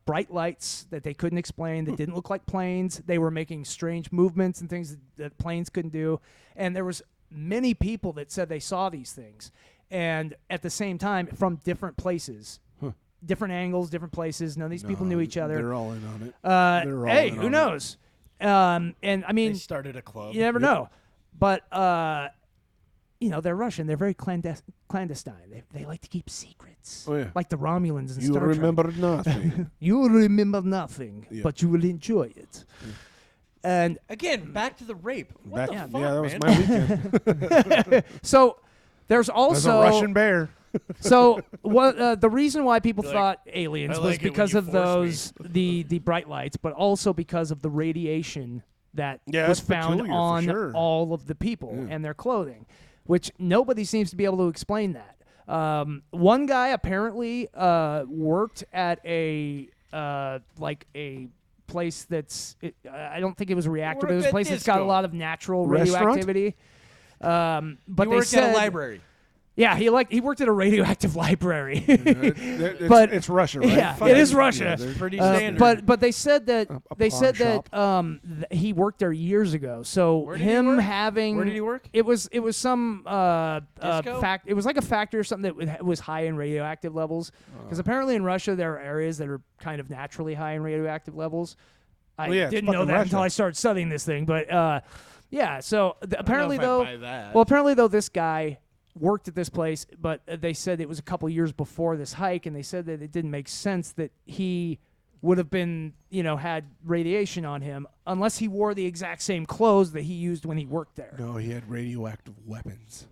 bright lights that they couldn't explain, that didn't look like planes. They were making strange movements and things that planes couldn't do, and there was many people that said they saw these things, and at the same time from different places, different angles, different places. None of these people knew each other. They're all in on it. They're all Hey, in who on it. knows? And I mean, They started a club. you never know. But they're Russian. They're very clandestine. They like to keep secrets. Oh, yeah. Like the Romulans in You Star Trek. remember nothing. You will remember nothing, Yeah. but you will enjoy it. And Again, back to the rape. What the fuck, that was man? my weekend. so there's As a also Russian bear. So what the reason why people Like, thought aliens I was like it when because you of force those the bright lights, but also because of the radiation that Yeah, was that's found peculiar, for on sure. all of the people Yeah. and their clothing, which nobody seems to be able to explain that. One guy apparently worked at a place that's I don't think it was a reactor, but it was a Worked at place that's got a disco. lot of natural Restaurant? radioactivity. But He they worked said at a library. Yeah, he worked at a radioactive library. But it's Russia, right? Yeah, Fuck it is yeah, Russia. they're- Pretty standard. But they said that A pawn shop. he worked there years ago. So Where did he him work? having Where did he work? It was some Disco? It was like a factory or something that was high in radioactive levels. Because apparently in Russia there are areas that are kind of naturally high in radioactive levels. I Well, yeah, it's didn't know fucking that until Russia. I started studying this thing. But yeah, so apparently if I though, buy that. well apparently though this guy worked at this place, but they said it was a couple years before this hike, and they said that it didn't make sense that he would have been, had radiation on him unless he wore the exact same clothes that he used when he worked there. No, he had radioactive weapons.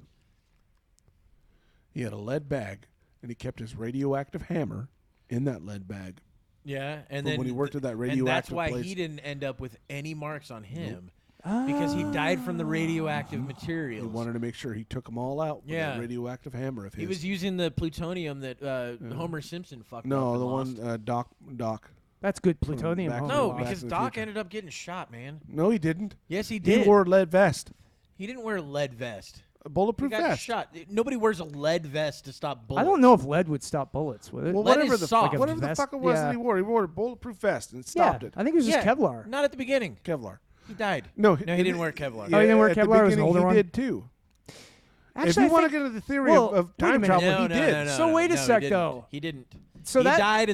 He had a lead bag, and he kept his radioactive hammer in that lead bag. Yeah, and But then when he worked at that and that's radioactive why place- he didn't end up with any marks on him because he died from the radioactive materials. He wanted to make sure he took them all out with Yeah. that radioactive hammer of his. He was using the plutonium that Homer Simpson fucked up. no, and the lost. one Doc. That's good plutonium. back huh? in No, Back because to the Doc Future. ended up getting shot, man. No, he didn't. Yes, he He did. wore a lead vest, He didn't wear a lead vest. a He bulletproof got vest. shot. Nobody wears a lead vest to stop bullets. I don't know if lead would stop bullets, would it? Well, Lead whatever is the soft. fuck, whatever the Vest? fuck it was Yeah. that he wore a bulletproof vest and it yeah, stopped it. I think it was just Yeah, Kevlar. Not at the beginning. Kevlar. He died. No, he didn't wear Kevlar. Oh, he didn't wear at the Kevlar? It was an beginning, older he one? did too. Actually, if you I want to think- get into the theory well, of wait a time minute. travel, No, he no, did. no, no, So wait a no, sec, he didn't. though. He didn't. So he that- died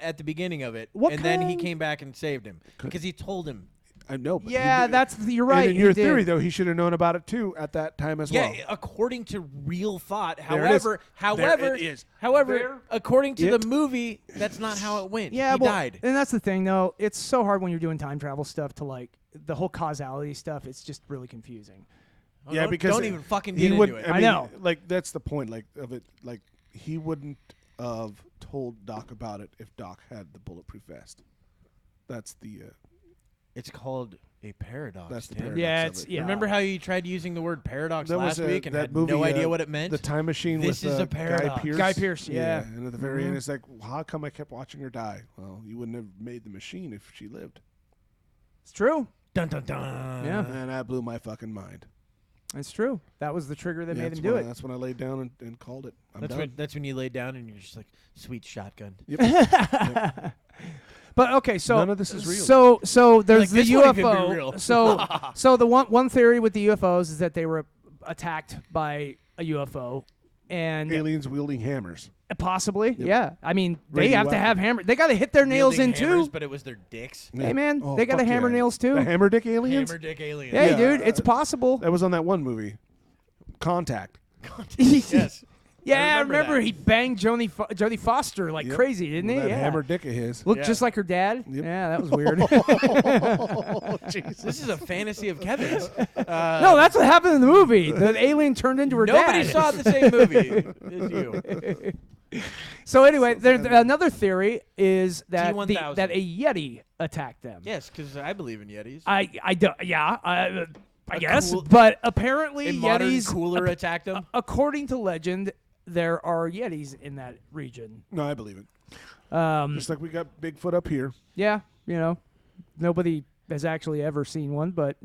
at the beginning of it, What and then he kind- came back and saved him because he told him. I know. But Yeah, you're right. And in he your did. theory, though, he should have known about it too at that time as Yeah, well. according to real thought. There it is. However, There it is. There according to it the movie, that's not how it went. Yeah, he well, died. and that's the thing, though. It's so hard when you're doing time travel stuff to the whole causality stuff. It's just really confusing. Oh, Yeah, don't- because don't even fucking he get into wouldn't. it. I, I mean, know. Like that's the point. Like of it. Like he wouldn't have told Doc about it if Doc had the bulletproof vest. That's the. It's called a paradox. That's the Tim. paradox. Yeah, of it's it. yeah. Remember how you tried using the word paradox There last was a- week and that had movie, no idea uh, what it meant? The time machine This with is a Guy paradox. Pearce. Guy Pearce, yeah. And at the very end, it's like, well, how come I kept watching her die? Well, you wouldn't have made the machine if she lived. It's true. Dun dun dun. Yeah. And that blew my fucking mind. It's true. That was the trigger that Yeah, made that's him do when it. That's when I laid down and called it. I'm done. That's when you lay down and you're just like, sweet shotgun. But okay, so None of this is real. So there's Like, the this one could be UFO. real. So the one theory with the UFOs is that they were attacked by a UFO, and Aliens wielding hammers. possibly, yeah. I mean, they have to Radioactive. have hammer. They got to hit their nails in Wielding hammers, too. but it was their dicks. Hey man, Oh, they got to fuck hammer yeah. nails too. The hammer dick aliens? Hammer dick aliens. Hey, Yeah, dude, it's possible. That was on that one movie, Contact. Yes. Yeah, I remember remember that. he banged Jodie Foster like Yep. crazy, didn't he? That Yeah. hammer dick of his. Looked Yeah. just like her dad. Yep. Yeah, that was weird. This is a fantasy of Kevin's. No, that's what happened in the movie. The alien turned into her Nobody dad. saw the same movie as you. So anyway, another theory is that T-1000. that a Yeti attacked them. Yes, because I believe in Yetis. I guess, cool- but apparently A modern Yetis, cooler attacked them. according to legend, there are Yetis in that region. No, I believe it. Um, Just like we got Bigfoot up here. yeah, nobody has actually ever seen one, but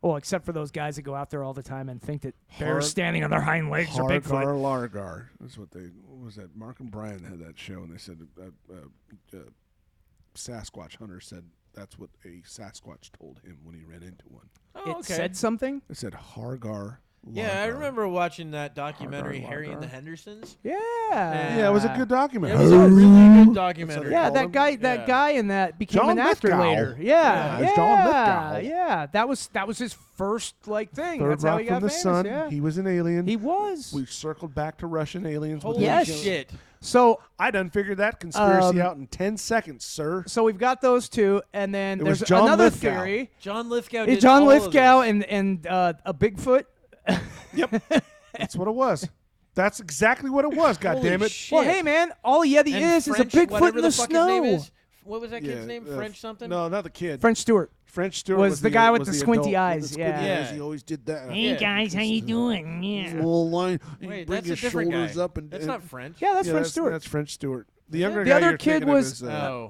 well, except for those guys that go out there all the time and think that bears standing on their hind legs are Bigfoot. Hargar Largar. That's what what was that? Mark and Brian had that show, and they said Sasquatch hunter said that's what a Sasquatch told him when he ran into one. Oh, It okay. said something. It said Hargar. Yeah, I Largar. remember watching that documentary, Hargar, Harry and the Largar. Hendersons. Yeah. Yeah, it was a good It documentary. was a really good documentary. Yeah, called that him? guy. Yeah. That guy in that became John an actor Lithgow. later. Yeah, Yeah, it's John Lithgow. yeah. That was his first thing. Third That's how rock he got from the famous. sun. Yeah. He was an alien. He was. We circled back to Russian aliens. with Holy Yes. shit. So I done figured that conspiracy out in 10 seconds, sir. we've got those two, and then It there's was John another Lithgow. theory. John Lithgow It's did John all of Lithgow this. and a Bigfoot. That's what it was. That's exactly what it was. God Holy damn it! shit. Well, hey man, all a Yeti And is French, a Bigfoot whatever in the fuck snow. His name is. What was that kid's name? Yeah, French something? No, not the kid. French Stewart. French Stewart was the guy with was the the squinty adult with eyes, the squinty yeah. eyes. He always did that. Hey, guys, how you doing? Yeah. Little line. Wait, bring that's his a different shoulders guy. up and That's not French. Yeah, that's yeah, French Stewart. That's French Stewart. The younger The guy other you're kid thinking of was is, Oh.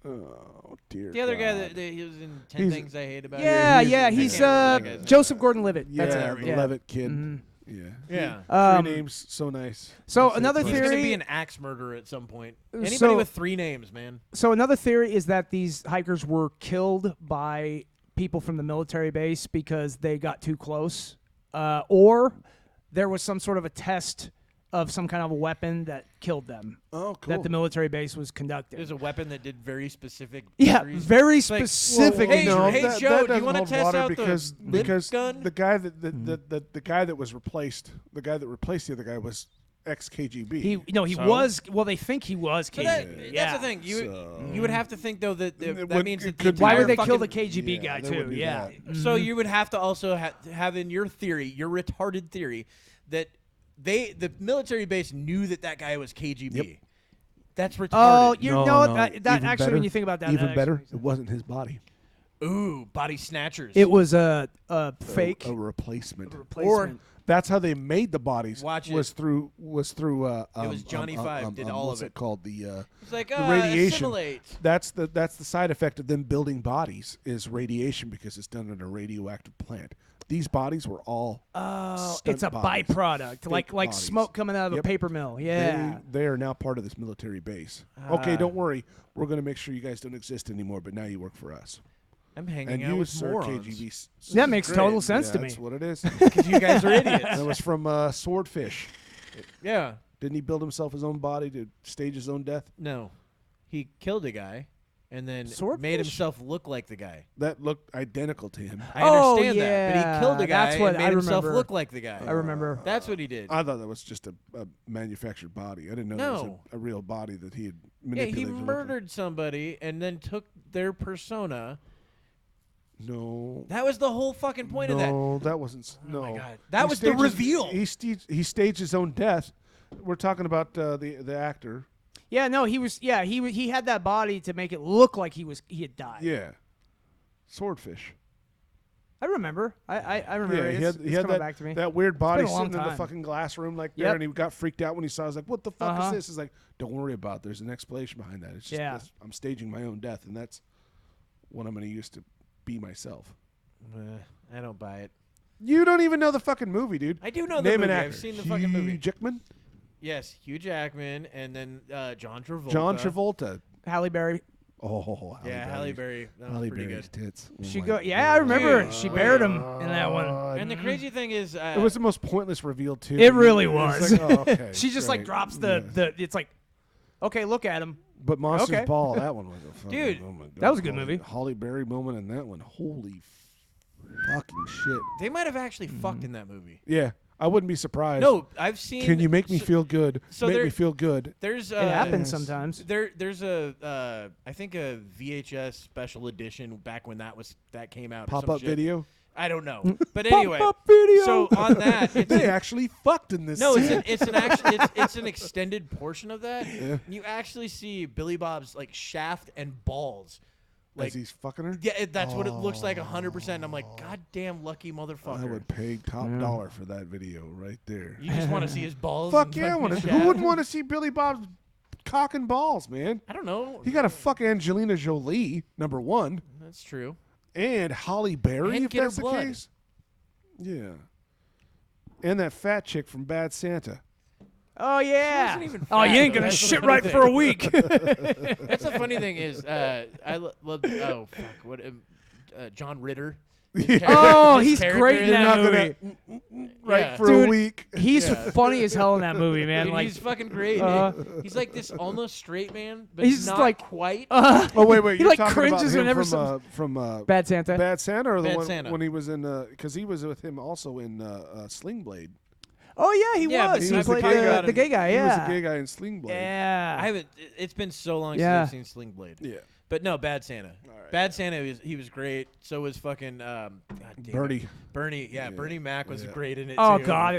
oh dear. The other guy God. that he was in 10 He's- Things I Hate About You. Yeah, he's- yeah, I he's can't remember that guy's name. Joseph Gordon-Levitt. Yeah, That's the it. Yeah. Levitt kid. Mhm. Yeah. Yeah. Three names, so nice. So That's it. another He's theory- going to be an axe murderer at some point. Anybody So- with 3 names, man. So another theory is that these hikers were killed by people from the military base because they got too close, or there was some sort of a test of some kind of a weapon that killed them Oh, cool. that the military base was conducting. There's a weapon that did very specific Yeah, injuries. very It's like, specific. Hey, no, hey, that, Joe, that do you doesn't wanna hold test water out the because lip gun? the guy the guy that was replaced, the guy that replaced the other guy was ex-KGB. He So? was. Well, they think he was So KGB. that, yeah. that's the thing. You So- you would have to think though that It that would- means it that the could be Why entire would they kill fucking- the KGB Yeah, guy they too? would do Yeah. that. So you would have to also have in your theory, your retarded theory, that the military base knew that guy was KGB. Yep. Oh, That's retarded. you No, know no, that even actually, better- when you think about that, even that better, actually it wasn't his body. Ooh, body snatchers. it was a fake a replacement. replacement. That's how they made the bodies. Watch it. was through. Johnny Five did all what's of it it. called? The It's like radiation. assimilate. That's the side effect of them building bodies is radiation because it's done in a radioactive plant. These bodies were all Oh, stunt it's a bodies. byproduct, like bodies. smoke coming out of a Yep. paper mill. Yeah. They are now part of this military base. Okay, don't worry. We're going to make sure you guys don't exist anymore, but now you work for us. I'm hanging And out you, with sir, morons. KGB. That makes great. total sense to me. That's what it is. Because you guys are idiots. That was from Swordfish. Yeah. Didn't he build himself his own body to stage his own death? No. He killed a guy and then Swordfish? made himself look like the guy. That looked identical to him. I Oh, understand that. But yeah. he killed a guy That's what and made I himself remember. look like the guy. I remember. That's what he did. I thought that was just a manufactured body. I didn't know that was No. a real body that he had Yeah, manipulated. he to look like. murdered somebody and then took their persona. No. That was the whole fucking point of that. No, that wasn't. No. my God. That He was the staged his- reveal. He staged his own death. We're talking about the actor. Yeah, no, he was. Yeah, he had that body to make it look like he had died. Yeah. Swordfish. I remember. I remember. Yeah, It's he had coming that, back to me. that weird body been a long sitting in the time. fucking glass room like there, Yep. and he got freaked out when he saw. I was like, "What the fuck Uh-huh. is this?" He's like, "Don't worry about it. There's an explanation behind that. It's just Yeah. I'm staging my own death, and that's what I'm going to use to be myself." I don't buy it. You don't even know the fucking movie, dude. I do know the Name movie. an actor. I've seen the fucking movie. Hugh Jackman, Yes, Hugh Jackman and then John Travolta. John Travolta. Halle Berry. Oh, Yeah, Halle Berry. That was Halle pretty Berry's good. tits. Oh She my go. Yeah, I remember. Dude. She buried him in that one. And the crazy thing is, It was the most pointless reveal too. It really was. was. Like, oh, okay, She just like great. drops Yes. the. It's like, okay, look at him. But Monsters Okay. Ball, that one was a fucking, Dude, oh my God, that was a good movie. Halle Berry moment in that one. Holy fucking shit. they might have actually fucked in that movie. Yeah, I wouldn't be surprised. No, I've seen. Can you make me feel good? so make there- me feel good. There's It happens Yes. sometimes. There's a I think a VHS special edition back when that came out. or Pop some up shit. video. I don't know, but anyway. Pop-up video. So on that, it's They actually fucked in this. no, scene. it's an extended portion of that. Yeah. You actually see Billy Bob's like shaft and balls. Like As he's fucking her. yeah, that's what it looks like 100%. I'm like, goddamn lucky motherfucker. I would pay top dollar for that video right there. You just want to see his balls? Fuck and yeah, I fucking want to. shaft? Who wouldn't want to see Billy Bob's cock and balls, man? I don't know. He got to fuck Angelina Jolie, number one, That's true. and Halle Berry, And if get her that's the blood. case. Yeah. And that fat chick from Bad Santa. Oh yeah. wasn't even Oh, you fat, ain't though. gonna That's the shit funny right thing. for a week. That's the funny thing is, love. Oh fuck, what? John Ritter. Oh, His he's character great in is that not movie. Right Yeah. for Dude, a week. He's Yeah. funny as hell in that movie, man. Dude, Like, he's fucking great. He's like this almost straight man, but He's not like- quite. Oh wait, He you're like talking cringes about him whenever from Bad Santa. Bad Santa, or the Bad one Santa. when he was in because he was with him also in Sling Blade. Oh yeah, he Yeah, but was. he He was played talking about the him. gay guy. He was Yeah. the gay guy in Sling Blade. Yeah. I haven't. It's been so long Yeah. since I've seen Sling Blade. Yeah. But no, Bad Santa. right. Bad Santa, he was great. So was fucking God damn it. Bernie. Bernie, yeah, Bernie Mac was Yeah. great in it Oh too. god,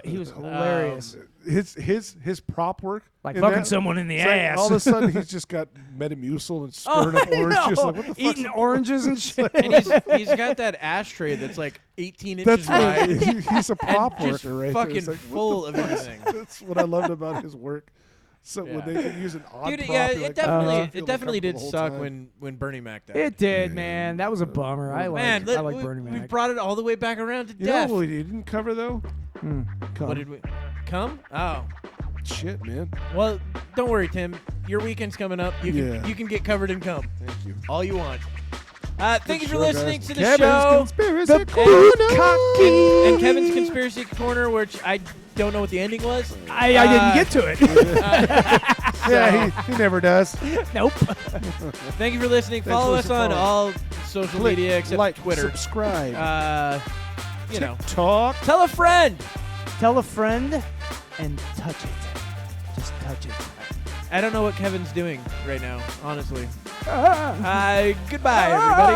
he was hilarious. His prop work, Like in fucking that, someone in the it's like ass. all of a sudden he's just got Metamucil and stirring up I orange juice. know. Like, what the fuck? Eating oranges and shit. And he's got that ashtray that's like 18 inches That's wide. right. He's a prop and just worker, right? fucking there. It's like, what full the of fuck? everything. That's what I loved about his work. So when Yeah. they could use an odd Dude, prop, yeah, you're it like, definitely I it feel definitely did uncomfortable the suck whole time. when Bernie Mac died. It did, man. That was a bummer. I Man, like Bernie we Mac. brought it all the way back around to You death. know what we didn't cover though? Come. What did we come? Oh. Shit, man. Well, don't worry, Tim. Your weekend's coming up. Yeah. You can get covered in cum. Thank you. All you want. Thank you for Sure, listening guys. to the Kevin's show. Conspiracy The Corner. And Kevin's Conspiracy Corner, which I don't know what the ending was. I didn't get to it. Yeah, he never does. Nope. Thank you for listening. Follow us for on listening. all social media except like, Twitter. subscribe. You know, Talk. tell a friend. Tell a friend and touch it. Just touch it. I don't know what Kevin's doing right now, honestly. Goodbye, everybody.